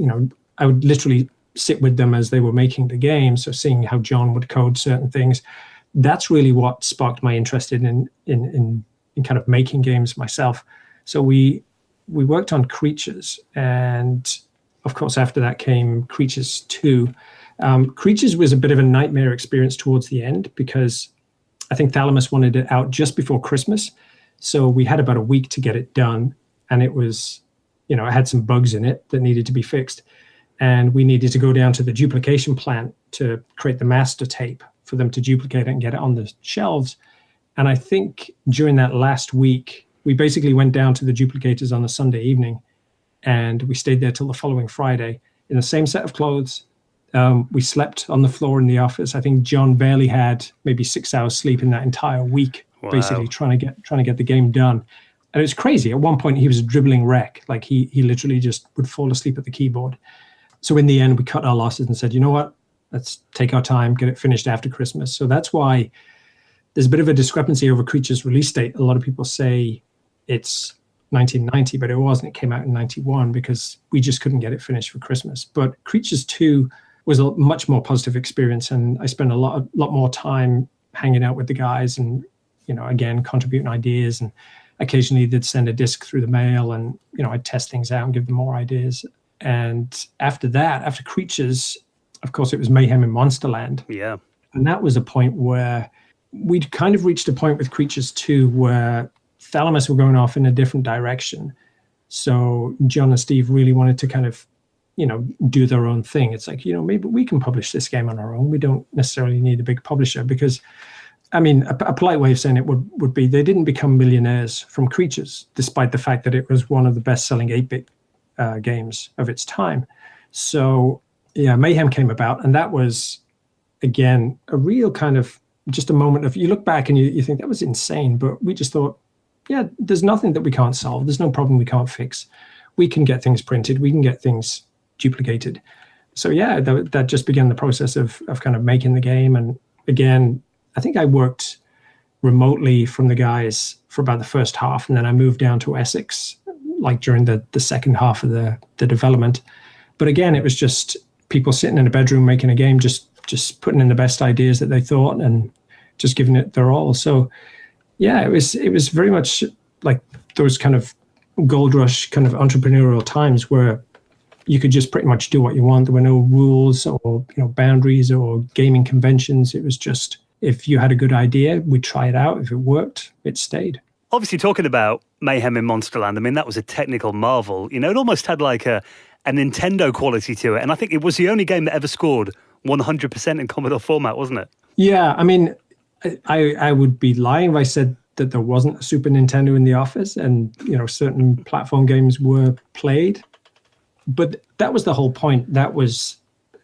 I would literally sit with them as they were making the game. So seeing how John would code certain things, that's really what sparked my interest in kind of making games myself. So we worked on Creatures, and of course after that came Creatures 2. Creatures was a bit of a nightmare experience towards the end, because I think Thalamus wanted it out just before Christmas. So we had about a week to get it done, and it was, it had some bugs in it that needed to be fixed. And we needed to go down to the duplication plant to create the master tape for them to duplicate it and get it on the shelves. And I think during that last week, we basically went down to the duplicators on a Sunday evening, and we stayed there till the following Friday in the same set of clothes. We slept on the floor in the office. I think John barely had maybe 6 hours sleep in that entire week, basically trying to get the game done. And it was crazy. At one point, he was a dribbling wreck. Like he literally just would fall asleep at the keyboard. So in the end, we cut our losses and said, you know what, let's take our time, get it finished after Christmas. So that's why there's a bit of a discrepancy over Creatures' release date. A lot of people say it's 1990, but it wasn't. It came out in 91 because we just couldn't get it finished for Christmas. But Creatures 2 was a much more positive experience, and I spent a lot more time hanging out with the guys and, again, contributing ideas, and occasionally they'd send a disc through the mail, and, I'd test things out and give them more ideas. And after that, after Creatures, of course, it was Mayhem in Monsterland. Yeah. And that was a point where we'd kind of reached a point with Creatures 2 where Thalamus were going off in a different direction. So John and Steve really wanted to kind of, do their own thing. It's like, maybe we can publish this game on our own. We don't necessarily need a big publisher, because, I mean, a polite way of saying it would be they didn't become millionaires from Creatures, despite the fact that it was one of the best-selling 8-bit games of its time. So yeah, Mayhem came about, and that was, again, a real kind of just a moment of, you look back and you think that was insane, but we just thought, yeah, there's nothing that we can't solve. There's no problem we can't fix. We can get things printed. We can get things duplicated. So yeah, that just began the process of kind of making the game. And again, I think I worked remotely from the guys for about the first half, and then I moved down to Essex, like during the second half of the development. But again, it was just people sitting in a bedroom making a game, just putting in the best ideas that they thought and just giving it their all. So yeah, it was very much like those kind of gold rush kind of entrepreneurial times where you could just pretty much do what you want. There were no rules or boundaries or gaming conventions. It was just, if you had a good idea, we'd try it out. If it worked, it stayed. Obviously, talking about Mayhem in Monsterland, I mean, that was a technical marvel. It almost had like a Nintendo quality to it. And I think it was the only game that ever scored 100% in Commodore Format, wasn't it? Yeah, I mean, I would be lying if I said that there wasn't a Super Nintendo in the office and, certain platform games were played. But that was the whole point. That was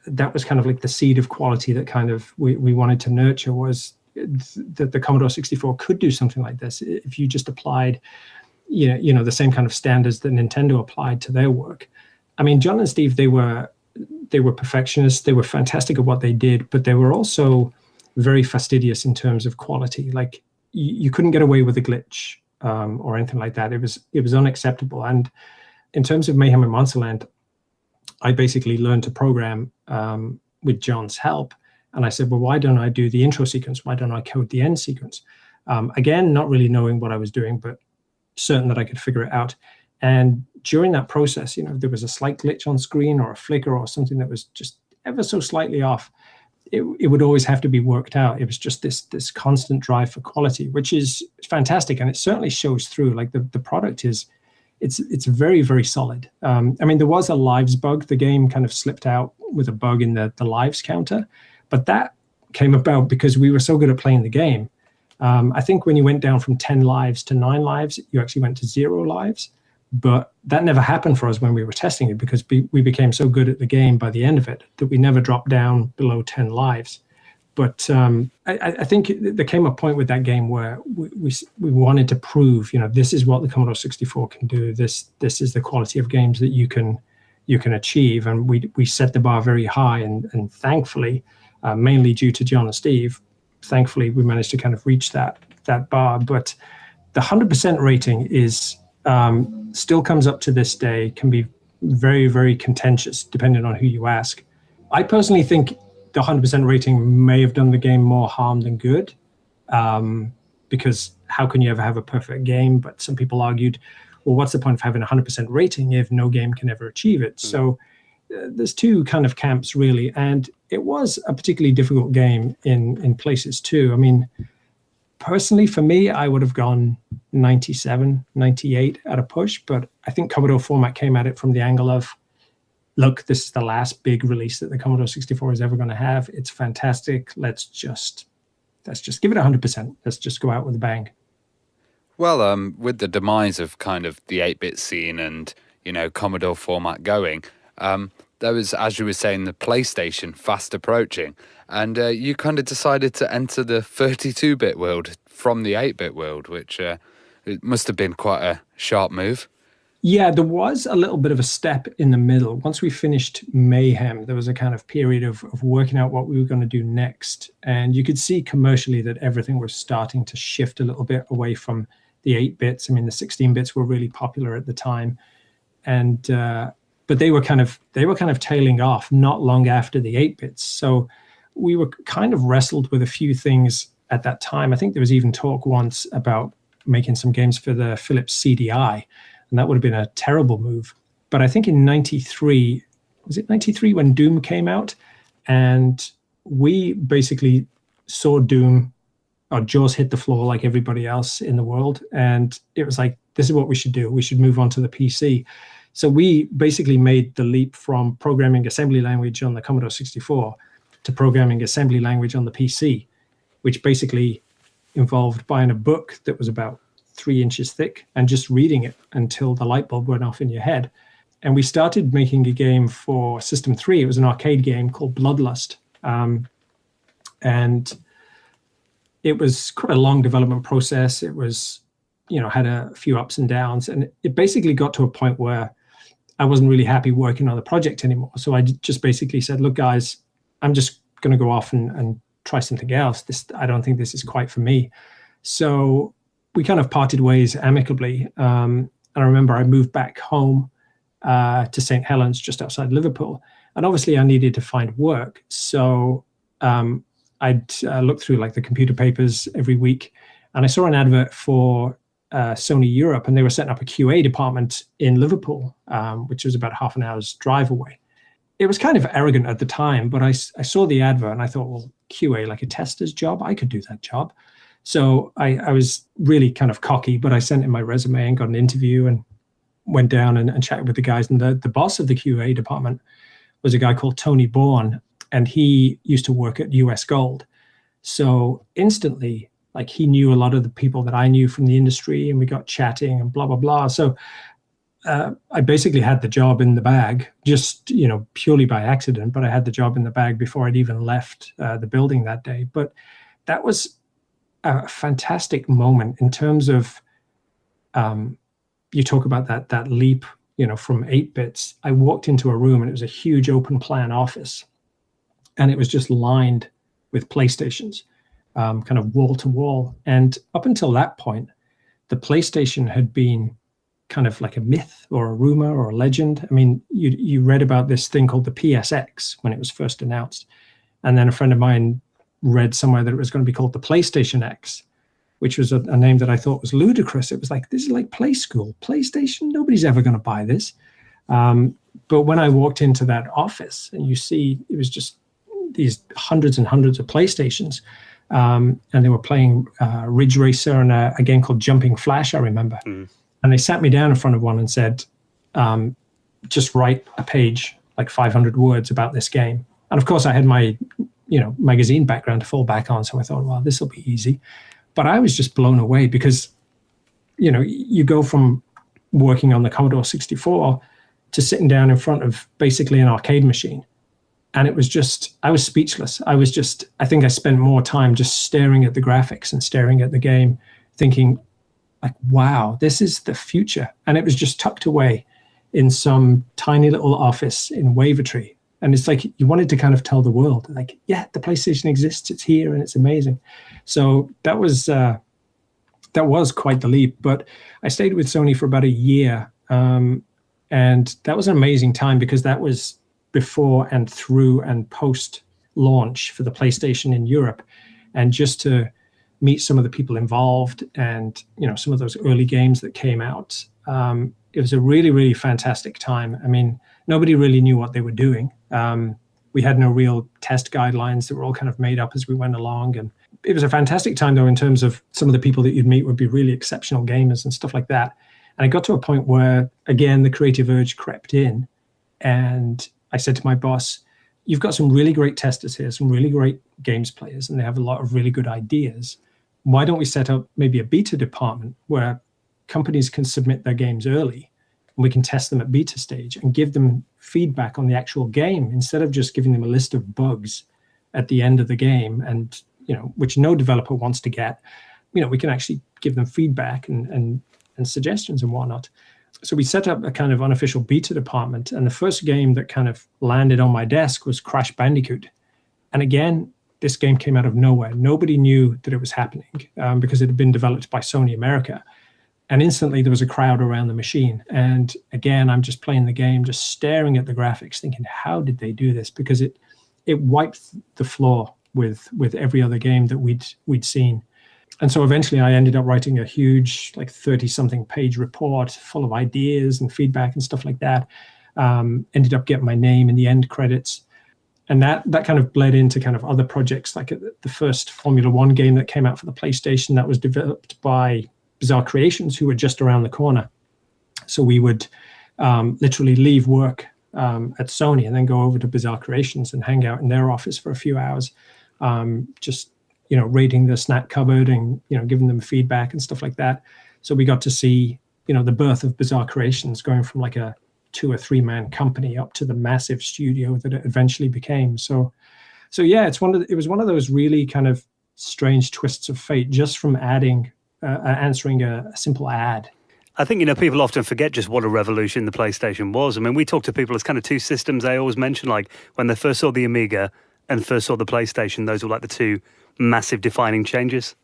kind of like the seed of quality that kind of we wanted to nurture, was that the Commodore 64 could do something like this if you just applied, the same kind of standards that Nintendo applied to their work. I mean, John and Steve, they were perfectionists. They were fantastic at what they did, but they were also very fastidious in terms of quality. Like you couldn't get away with a glitch or anything like that. It was unacceptable. And in terms of Mayhem and Monsterland, I basically learned to program with John's help. And I said, well, why don't I do the intro sequence? Why don't I code the end sequence? Again, not really knowing what I was doing, but certain that I could figure it out. And during that process, there was a slight glitch on screen or a flicker or something that was just ever so slightly off. it would always have to be worked out. It was just this constant drive for quality, which is fantastic, and it certainly shows through. Like the product is, it's very, very solid. I mean, there was a lives bug. The game kind of slipped out with a bug in the lives counter, but that came about because we were so good at playing the game. I think when you went down from 10 lives to 9 lives, you actually went to 0 lives. But that never happened for us when we were testing it, because we became so good at the game by the end of it that we never dropped down below 10 lives. But I think there came a point with that game where we wanted to prove, this is what the Commodore 64 can do. This is the quality of games that you can achieve. And we set the bar very high. And thankfully, mainly due to John and Steve, thankfully we managed to kind of reach that bar. But the 100% rating is still comes up to this day, can be very, very contentious depending on who you ask. I personally think the 100% rating may have done the game more harm than good, because how can you ever have a perfect game? But some people argued, well, what's the point of having a 100% rating if no game can ever achieve it? So there's two kind of camps, really. And it was a particularly difficult game in places too. I mean, personally, for me, I would have gone 97, 98 at a push, but I think Commodore Format came at it from the angle of, look, this is the last big release that the Commodore 64 is ever going to have. It's fantastic. Let's just give it 100%. Let's just go out with a bang. Well, with the demise of kind of the 8-bit scene and, Commodore Format going, there was, as you were saying, the PlayStation fast approaching. And you kind of decided to enter the 32-bit world from the 8-bit world, which it must have been quite a sharp move. Yeah, there was a little bit of a step in the middle. Once we finished Mayhem, there was a kind of period of working out what we were going to do next. And you could see commercially that everything was starting to shift a little bit away from the 8-bits. I mean, the 16-bits were really popular at the time. And but they were kind of tailing off not long after the 8-bits. So we were kind of wrestled with a few things at that time. I think there was even talk once about making some games for the Philips CDI, and that would have been a terrible move. But I think in 93, was it 93 when Doom came out? And we basically saw Doom, our jaws hit the floor like everybody else in the world. And it was like, this is what we should do. We should move on to the PC. So we basically made the leap from programming assembly language on the Commodore 64 to programming assembly language on the PC, which basically involved buying a book that was about 3 inches thick and just reading it until the light bulb went off in your head. And we started making a game for System 3. It was an arcade game called Bloodlust. And it was quite a long development process. It was, had a few ups and downs. And it basically got to a point where I wasn't really happy working on the project anymore. So I just basically said, look, guys, I'm just going to go off and try something else. I don't think this is quite for me. So we kind of parted ways amicably. And I remember I moved back home to St. Helens, just outside Liverpool. And obviously I needed to find work. So I'd look through like the computer papers every week. And I saw an advert for Sony Europe, and they were setting up a QA department in Liverpool, which was about half an hour's drive away. It was kind of arrogant at the time, but I saw the advert and I thought, well, QA, like a tester's job, I could do that job. So I was really kind of cocky, but I sent in my resume and got an interview and went down and chatted with the guys. And the boss of the QA department was a guy called Tony Bourne, and he used to work at US Gold. So instantly, like, he knew a lot of the people that I knew from the industry, and we got chatting and blah, blah, blah. So I basically had the job in the bag, just, purely by accident, but I had the job in the bag before I'd even left the building that day. But that was a fantastic moment in terms of, you talk about that leap, from 8-bits. I walked into a room and it was a huge open plan office, and it was just lined with PlayStations, kind of wall to wall. And up until that point, the PlayStation had been kind of like a myth or a rumor or a legend. I mean, you read about this thing called the PSX when it was first announced. And then a friend of mine read somewhere that it was going to be called the PlayStation X, which was a name that I thought was ludicrous. It was like, this is like Play School, PlayStation, nobody's ever going to buy this. But when I walked into that office, and you see, it was just these hundreds and hundreds of PlayStations, and they were playing Ridge Racer and a game called Jumping Flash, I remember. And they sat me down in front of one and said, just write a page, like 500 words about this game. And of course I had my, magazine background to fall back on. So I thought, well, this will be easy. But I was just blown away because, you go from working on the Commodore 64 to sitting down in front of basically an arcade machine. And it was just, I was speechless. I think I spent more time just staring at the graphics and staring at the game, thinking like, wow, this is the future. And it was just tucked away in some tiny little office in Wavertree. And it's like, you wanted to kind of tell the world, like, yeah, the PlayStation exists, it's here, and it's amazing. So that was quite the leap. But I stayed with Sony for about a year. And that was an amazing time because that was before and through and post launch for the PlayStation in Europe. And just to meet some of the people involved and, some of those early games that came out, it was a really, really fantastic time. I mean, nobody really knew what they were doing. We had no real test guidelines that were all kind of made up as we went along. And it was a fantastic time, though, in terms of some of the people that you'd meet would be really exceptional gamers and stuff like that. And I got to a point where, again, the creative urge crept in. And I said to my boss, you've got some really great testers here, some really great games players, and they have a lot of really good ideas. Why don't we set up maybe a beta department where companies can submit their games early and we can test them at beta stage and give them feedback on the actual game instead of just giving them a list of bugs at the end of the game and, which no developer wants to get. We can actually give them feedback and suggestions and whatnot. So we set up a kind of unofficial beta department, and the first game that kind of landed on my desk was Crash Bandicoot. And again, this game came out of nowhere. Nobody knew that it was happening because it had been developed by Sony America. And instantly there was a crowd around the machine. And again, I'm just playing the game, just staring at the graphics, thinking, how did they do this? Because it wiped the floor with every other game that we'd seen. And so eventually I ended up writing a huge, like 30-something page report full of ideas and feedback and stuff like that. Ended up getting my name in the end credits. And that kind of bled into kind of other projects, like the first Formula One game that came out for the PlayStation that was developed by Bizarre Creations, who were just around the corner. So we would literally leave work at Sony and then go over to Bizarre Creations and hang out in their office for a few hours, just raiding the snack cupboard and, giving them feedback and stuff like that. So we got to see, the birth of Bizarre Creations going from like a 2 or 3 man company up to the massive studio that it eventually became. So yeah, it was one of those really kind of strange twists of fate just from answering a simple ad. I think, people often forget just what a revolution the PlayStation was. I mean, we talk to people as kind of two systems they always mention, like when they first saw the Amiga and first saw the PlayStation, those were like the two massive defining changes.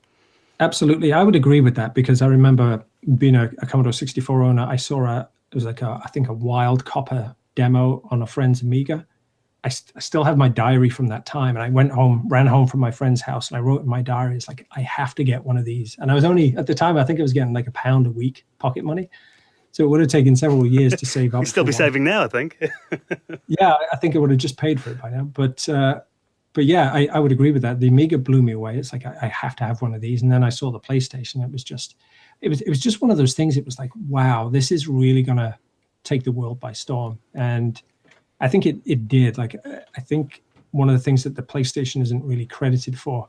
Absolutely. I would agree with that because I remember being a Commodore 64 owner, I saw I think a Wild Copper demo on a friend's Amiga. I still have my diary from that time. And I ran home from my friend's house and I wrote in my diary, it's like, I have to get one of these. And I was only, at the time, I think I was getting like £1 a week pocket money. So it would have taken several years to save up. You'd still be saving now, I think. Yeah, I think it would have just paid for it by now. But yeah, I would agree with that. The Amiga blew me away. It's like, I have to have one of these. And then I saw the PlayStation. It was just one of those things. It was like, wow, this is really going to take the world by storm. And I think it did. Like, I think one of the things that the PlayStation isn't really credited for,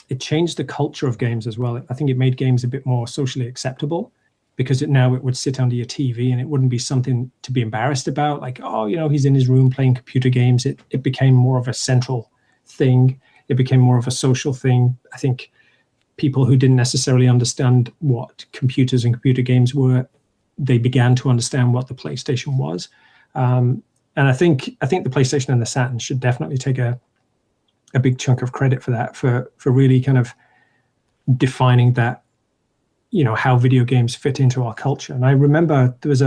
it changed the culture of games as well. I think it made games a bit more socially acceptable because it would sit under your TV and it wouldn't be something to be embarrassed about. Like, oh, he's in his room playing computer games. It became more of a central thing. It became more of a social thing. I think people who didn't necessarily understand what computers and computer games were, they began to understand what the PlayStation was. And I think the PlayStation and the Saturn should definitely take a big chunk of credit for that, for really kind of defining that, how video games fit into our culture. And I remember there was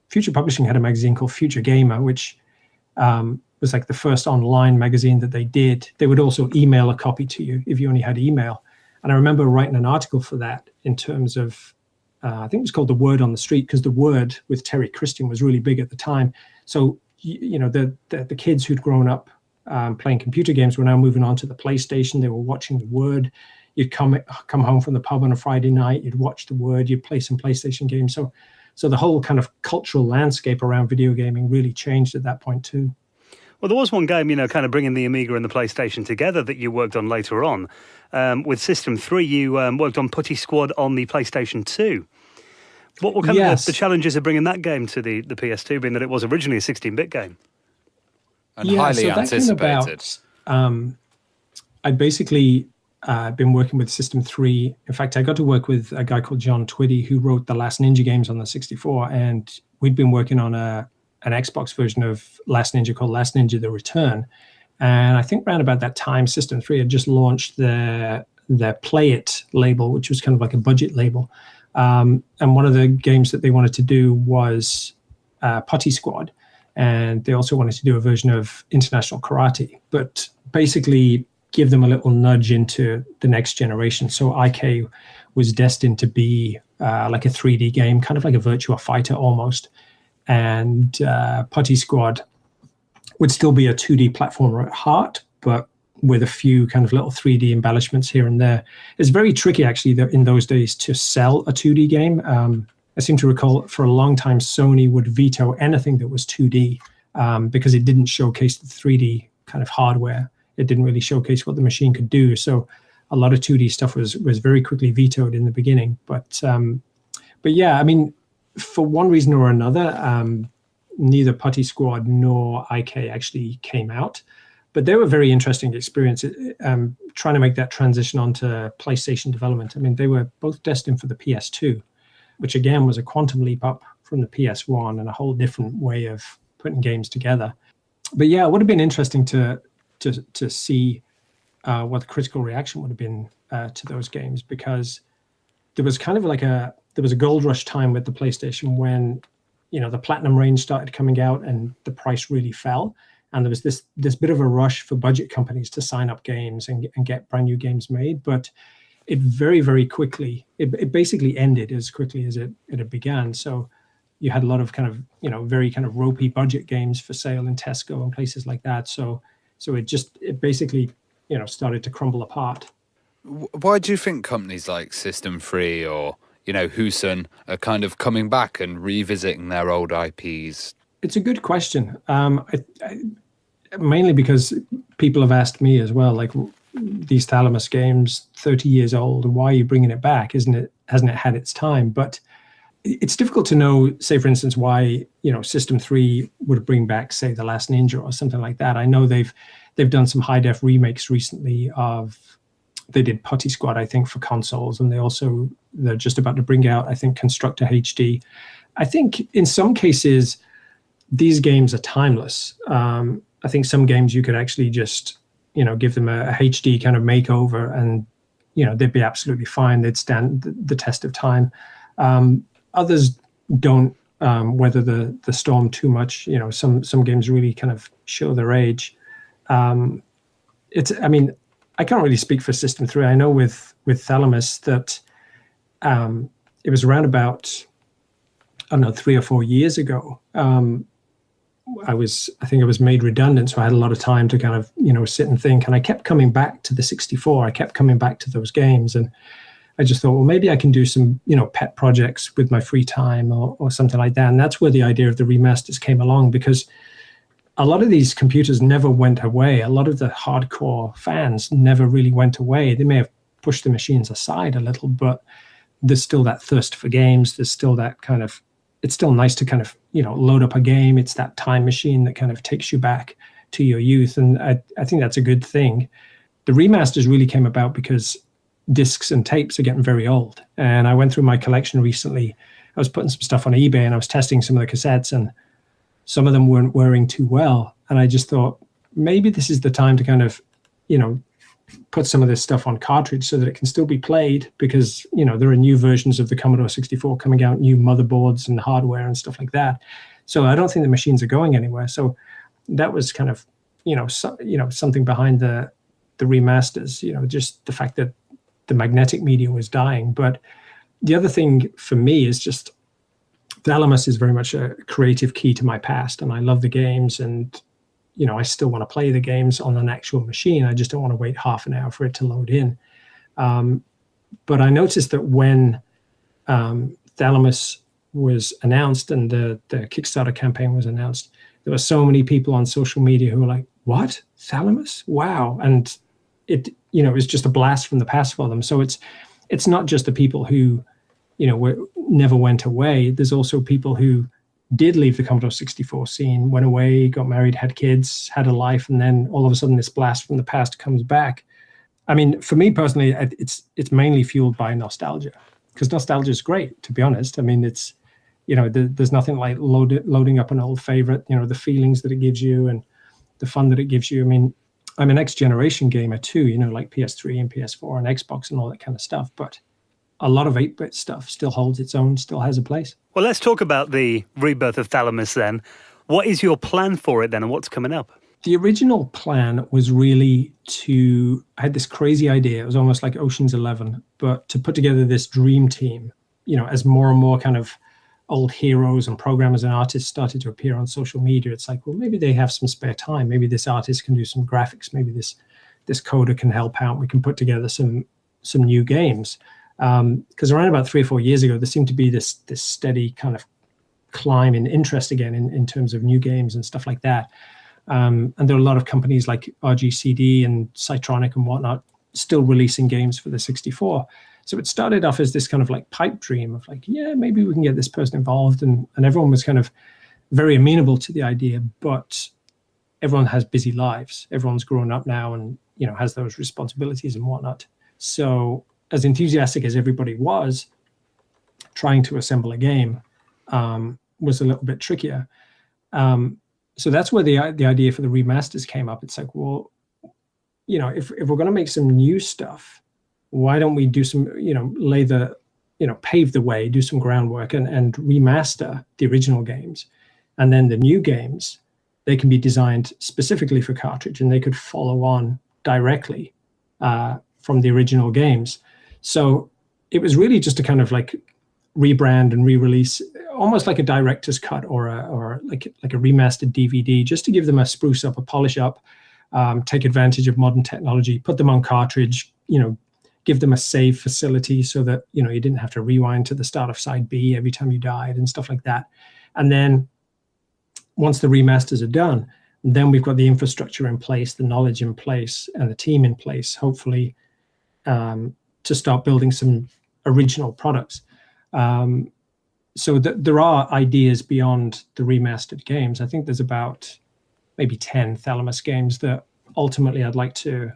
Future Publishing had a magazine called Future Gamer, which was like the first online magazine that they did. They would also email a copy to you if you only had email. And I remember writing an article for that in terms of, I think it was called The Word on the Street, because The Word with Terry Christian was really big at the time. So, the kids who'd grown up playing computer games were now moving on to the PlayStation. They were watching The Word. You'd come home from the pub on a Friday night, you'd watch The Word, you'd play some PlayStation games. So the whole kind of cultural landscape around video gaming really changed at that point too. Well, there was one game, kind of bringing the Amiga and the PlayStation together that you worked on later on. With System 3, you worked on Putty Squad on the PlayStation 2. What were kind of the challenges of bringing that game to the PS2, being that it was originally a 16-bit game? And highly anticipated. I'd basically been working with System 3. In fact, I got to work with a guy called John Twitty, who wrote the Last Ninja games on the 64, and we'd been working on an Xbox version of Last Ninja called Last Ninja The Return. And I think around about that time, System 3 had just launched their Play It label, which was kind of like a budget label. And one of the games that they wanted to do was Putty Squad. And they also wanted to do a version of International Karate, but basically give them a little nudge into the next generation. So IK was destined to be like a 3D game, kind of like a Virtua Fighter almost. And Putty Squad would still be a 2D platformer at heart, but with a few kind of little 3D embellishments here and there. It's very tricky, actually, in those days to sell a 2D game. I seem to recall for a long time, Sony would veto anything that was 2D because it didn't showcase the 3D kind of hardware. It didn't really showcase what the machine could do. So a lot of 2D stuff was very quickly vetoed in the beginning. But yeah, I mean, for one reason or another, neither Putty Squad nor IK actually came out. But they were a very interesting experience trying to make that transition onto PlayStation development. I mean, they were both destined for the PS2, which again was a quantum leap up from the PS1 and a whole different way of putting games together. But yeah, it would have been interesting to see what the critical reaction would have been to those games, because there was kind of like there was a gold rush time with the PlayStation when, the Platinum range started coming out and the price really fell. And there was this bit of a rush for budget companies to sign up games and get brand new games made. But it very, very quickly, it basically ended as quickly as it had began. So you had a lot of kind of, very kind of ropey budget games for sale in Tesco and places like that. So it basically, started to crumble apart. Why do you think companies like System 3 or, Hoosun are kind of coming back and revisiting their old IPs? It's a good question. Mainly because people have asked me as well, like, these Thalamus games, 30 years old, why are you bringing it back? Hasn't it had its time? But it's difficult to know, say, for instance, why, System 3 would bring back, say, The Last Ninja or something like that. I know they've done some high-def remakes recently they did Putty Squad, I think, for consoles, and they're just about to bring out, I think, Constructor HD. I think in some cases, these games are timeless. I think some games you could actually just, give them a HD kind of makeover and, they'd be absolutely fine. They'd stand the test of time. Others don't weather the storm too much. Some games really kind of show their age. I can't really speak for System 3. I know with Thalamus that it was around about, 3 or 4 years ago. I think I was made redundant, so I had a lot of time to kind of, sit and think. And I kept coming back to the 64. I kept coming back to those games. And I just thought, well, maybe I can do some, pet projects with my free time or something like that. And that's where the idea of the remasters came along, because a lot of these computers never went away. A lot of the hardcore fans never really went away. They may have pushed the machines aside a little, but there's still that thirst for games. There's still that kind of, it's still nice to kind of, load up a game. It's that time machine that kind of takes you back to your youth. And I think that's a good thing. The remasters really came about because discs and tapes are getting very old. And I went through my collection recently. I was putting some stuff on eBay and I was testing some of the cassettes, and some of them weren't wearing too well. And I just thought, maybe this is the time to kind of, put some of this stuff on cartridge so that it can still be played, because, there are new versions of the Commodore 64 coming out, new motherboards and hardware and stuff like that. So I don't think the machines are going anywhere. So that was kind of, something behind the remasters, just the fact that the magnetic media was dying. But the other thing for me is just Thalamus is very much a creative key to my past, and I love the games, and I still want to play the games on an actual machine. I just don't want to wait half an hour for it to load in. But I noticed that when Thalamus was announced and the Kickstarter campaign was announced, there were so many people on social media who were like, "What? Thalamus? Wow!" And it was just a blast from the past for them. So it's not just the people who never went away. There's also people who did leave the Commodore 64 scene, went away, got married, had kids, had a life, and then all of a sudden this blast from the past comes back. I mean, for me personally, it's mainly fueled by nostalgia, because nostalgia is great, to be honest. I mean, it's, there's nothing like loading up an old favorite, the feelings that it gives you and the fun that it gives you. I mean, I'm a next generation gamer too, like PS3 and PS4 and Xbox and all that kind of stuff, but a lot of 8-bit stuff still holds its own, still has a place. Well, let's talk about the rebirth of Thalamus then. What is your plan for it then, and what's coming up? The original plan was really I had this crazy idea. It was almost like Ocean's 11, but to put together this dream team, as more and more kind of old heroes and programmers and artists started to appear on social media, it's like, well, maybe they have some spare time. Maybe this artist can do some graphics. Maybe this coder can help out. We can put together some new games. Because around about 3 or 4 years ago, there seemed to be this steady kind of climb in interest again in terms of new games and stuff like that. And there are a lot of companies like RGCD and Cytronic and whatnot still releasing games for the 64. So it started off as this kind of like pipe dream of like, yeah, maybe we can get this person involved. And everyone was kind of very amenable to the idea, but everyone has busy lives. Everyone's grown up now and, has those responsibilities and whatnot. So as enthusiastic as everybody was, trying to assemble a game was a little bit trickier. So that's where the idea for the remasters came up. It's like, well, if we're going to make some new stuff, why don't we do some, pave the way, do some groundwork and remaster the original games. And then the new games, they can be designed specifically for cartridge and they could follow on directly from the original games. So it was really just a kind of like rebrand and re-release, almost like a director's cut or like a remastered DVD, just to give them a spruce up, a polish up, take advantage of modern technology, put them on cartridge, give them a save facility so that, you didn't have to rewind to the start of side B every time you died and stuff like that. And then once the remasters are done, then we've got the infrastructure in place, the knowledge in place, and the team in place, hopefully, to start building some original products. So there are ideas beyond the remastered games. I think there's about maybe 10 Thalamus games that ultimately I'd like to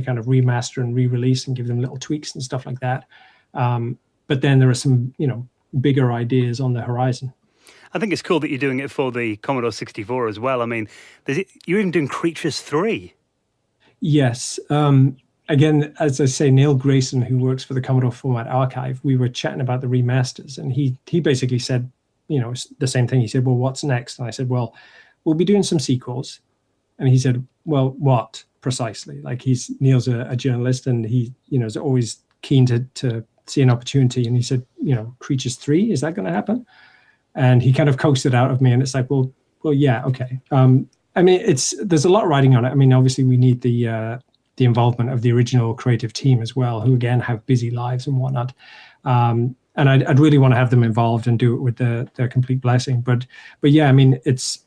kind of remaster and re-release and give them little tweaks and stuff like that. But then there are some, bigger ideas on the horizon. I think it's cool that you're doing it for the Commodore 64 as well. I mean, you're even doing Creatures 3. Yes. Again, as I say, Neil Grayson, who works for the Commodore Format Archive, we were chatting about the remasters, and he basically said, the same thing. He said, well, what's next? And I said, well, we'll be doing some sequels. And he said, well, what precisely? Like Neil's a journalist, and he, is always keen to see an opportunity. And he said, Creatures 3, is that going to happen? And he kind of coaxed it out of me, and it's like, well, yeah, okay. I mean, there's a lot riding on it. I mean, obviously we need the involvement of the original creative team as well, who again have busy lives and whatnot. And I'd really want to have them involved and do it with their complete blessing. But yeah, I mean, it's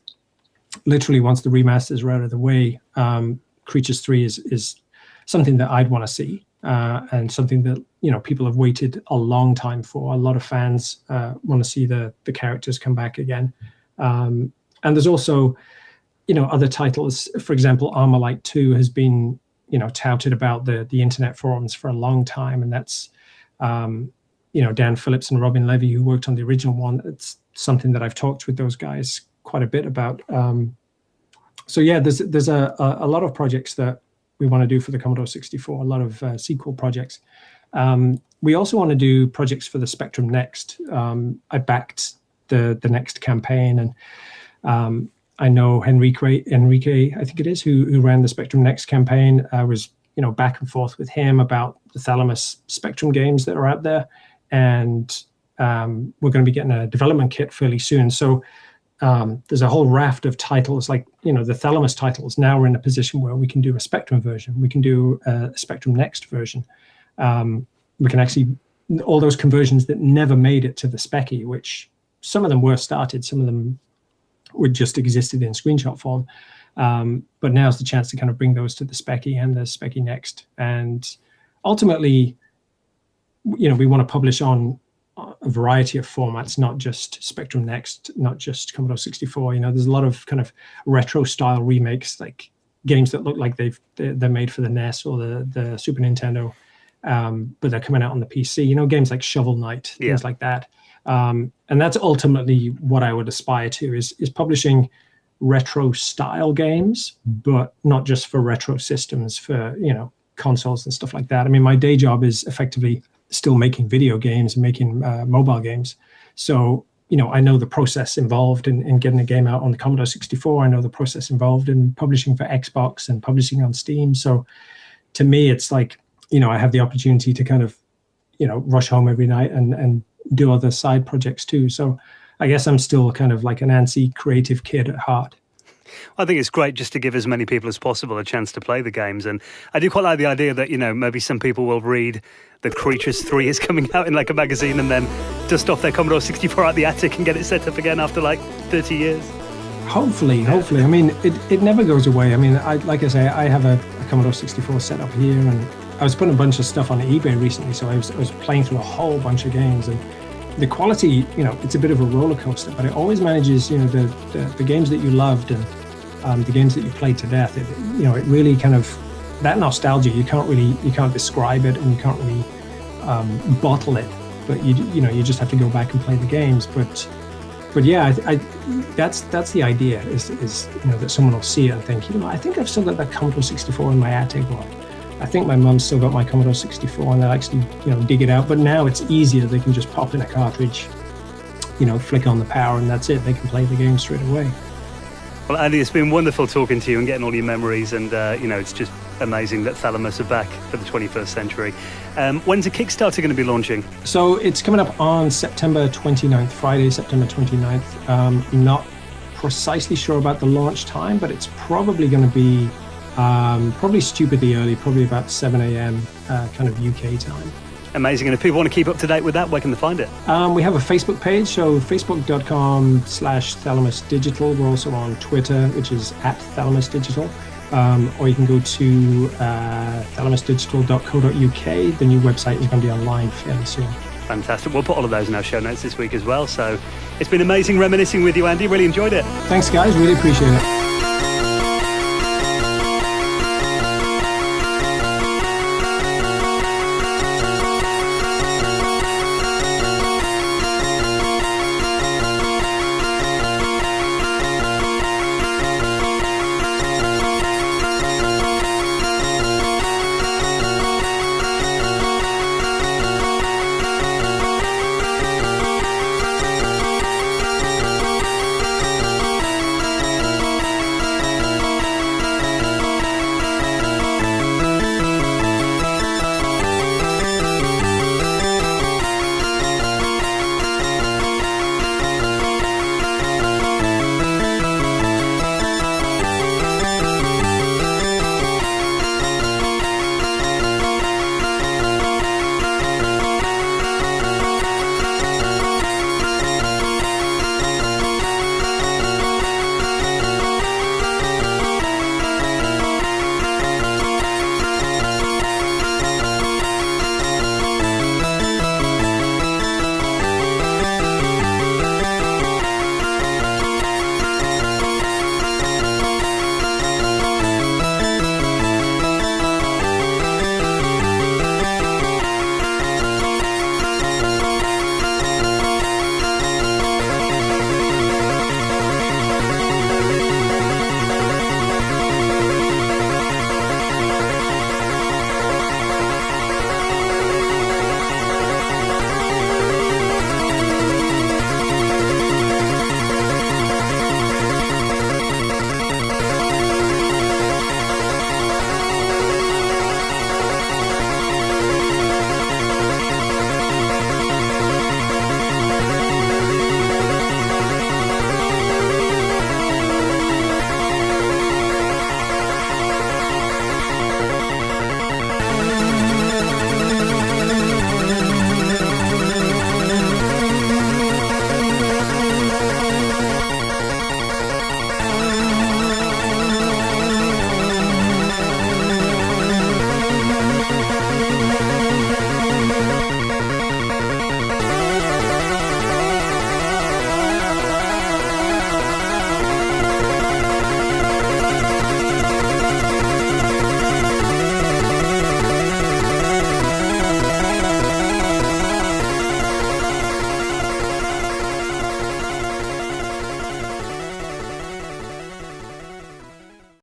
literally once the remasters are out of the way, Creatures 3 is something that I'd want to see, and something that people have waited a long time for. A lot of fans want to see the characters come back again. And there's also other titles. For example, Armalite 2 has been touted about the internet forums for a long time, and that's Dan Phillips and Robin Levy, who worked on the original one. It's something that I've talked with those guys quite a bit about. So yeah, there's a lot of projects that we want to do for the Commodore 64, a lot of sequel projects. We also want to do projects for the Spectrum Next. I backed the Next campaign, and I know Enrique, I think it is, who ran the Spectrum Next campaign. I was, back and forth with him about the Thalamus Spectrum games that are out there, and we're going to be getting a development kit fairly soon. So there's a whole raft of titles, like, the Thalamus titles. Now we're in a position where we can do a Spectrum version. We can do a Spectrum Next version. We can actually, all those conversions that never made it to the Speccy, which some of them were started, some of them would just existed in screenshot form. But now's the chance to kind of bring those to the Speccy and the Speccy Next. And ultimately, we want to publish on a variety of formats, not just Spectrum Next, not just Commodore 64. There's a lot of kind of retro style remakes, like games that look like they're made for the NES or the Super Nintendo, but they're coming out on the PC. Games like Shovel Knight, things like that. And that's ultimately what I would aspire to, is publishing retro style games, but not just for retro systems, for consoles and stuff like that. I mean, my day job is effectively still making video games and making mobile games. So, I know the process involved in getting a game out on the Commodore 64. I know the process involved in publishing for Xbox and publishing on Steam. So to me, it's like, I have the opportunity to kind of, rush home every night and do other side projects too. So I guess I'm still kind of like an antsy creative kid at heart. I think it's great just to give as many people as possible a chance to play the games. And I do quite like the idea that, maybe some people will read that Creatures 3 is coming out in like a magazine and then dust off their Commodore 64 out the attic and get it set up again after like 30 years. Hopefully. I mean, it never goes away. I mean, like I say, I have a Commodore 64 set up here, and I was putting a bunch of stuff on eBay recently, so I was playing through a whole bunch of games, and the quality, it's a bit of a roller coaster, but it always manages, the games that you loved and the games that you played to death. It really kind of, that nostalgia, you can't describe it, and you can't really bottle it, but you just have to go back and play the games. But yeah, that's the idea, is that someone will see it and think, I think I've still got that Commodore 64 in my attic, or I think my mum's still got my Commodore 64, and they'll actually dig it out. But now it's easier; they can just pop in a cartridge, flick on the power, and that's it. They can play the game straight away. Well, Andy, it's been wonderful talking to you and getting all your memories, and it's just amazing that Thalamus are back for the 21st century. When's the Kickstarter going to be launching? So it's coming up on September 29th, Friday, September 29th. Not precisely sure about the launch time, but it's probably going to be probably stupidly early, probably about 7 a.m. Kind of UK time. Amazing. And if people want to keep up to date with that, where can they find it? We have a Facebook page, so facebook.com/ThalamusDigital. We're also on Twitter, which is @ThalamusDigital. Or you can go to thalamusdigital.co.uk. The new website is going to be online fairly soon. Fantastic. We'll put all of those in our show notes this week as well. So it's been amazing reminiscing with you, Andy. Really enjoyed it. Thanks, guys. Really appreciate it.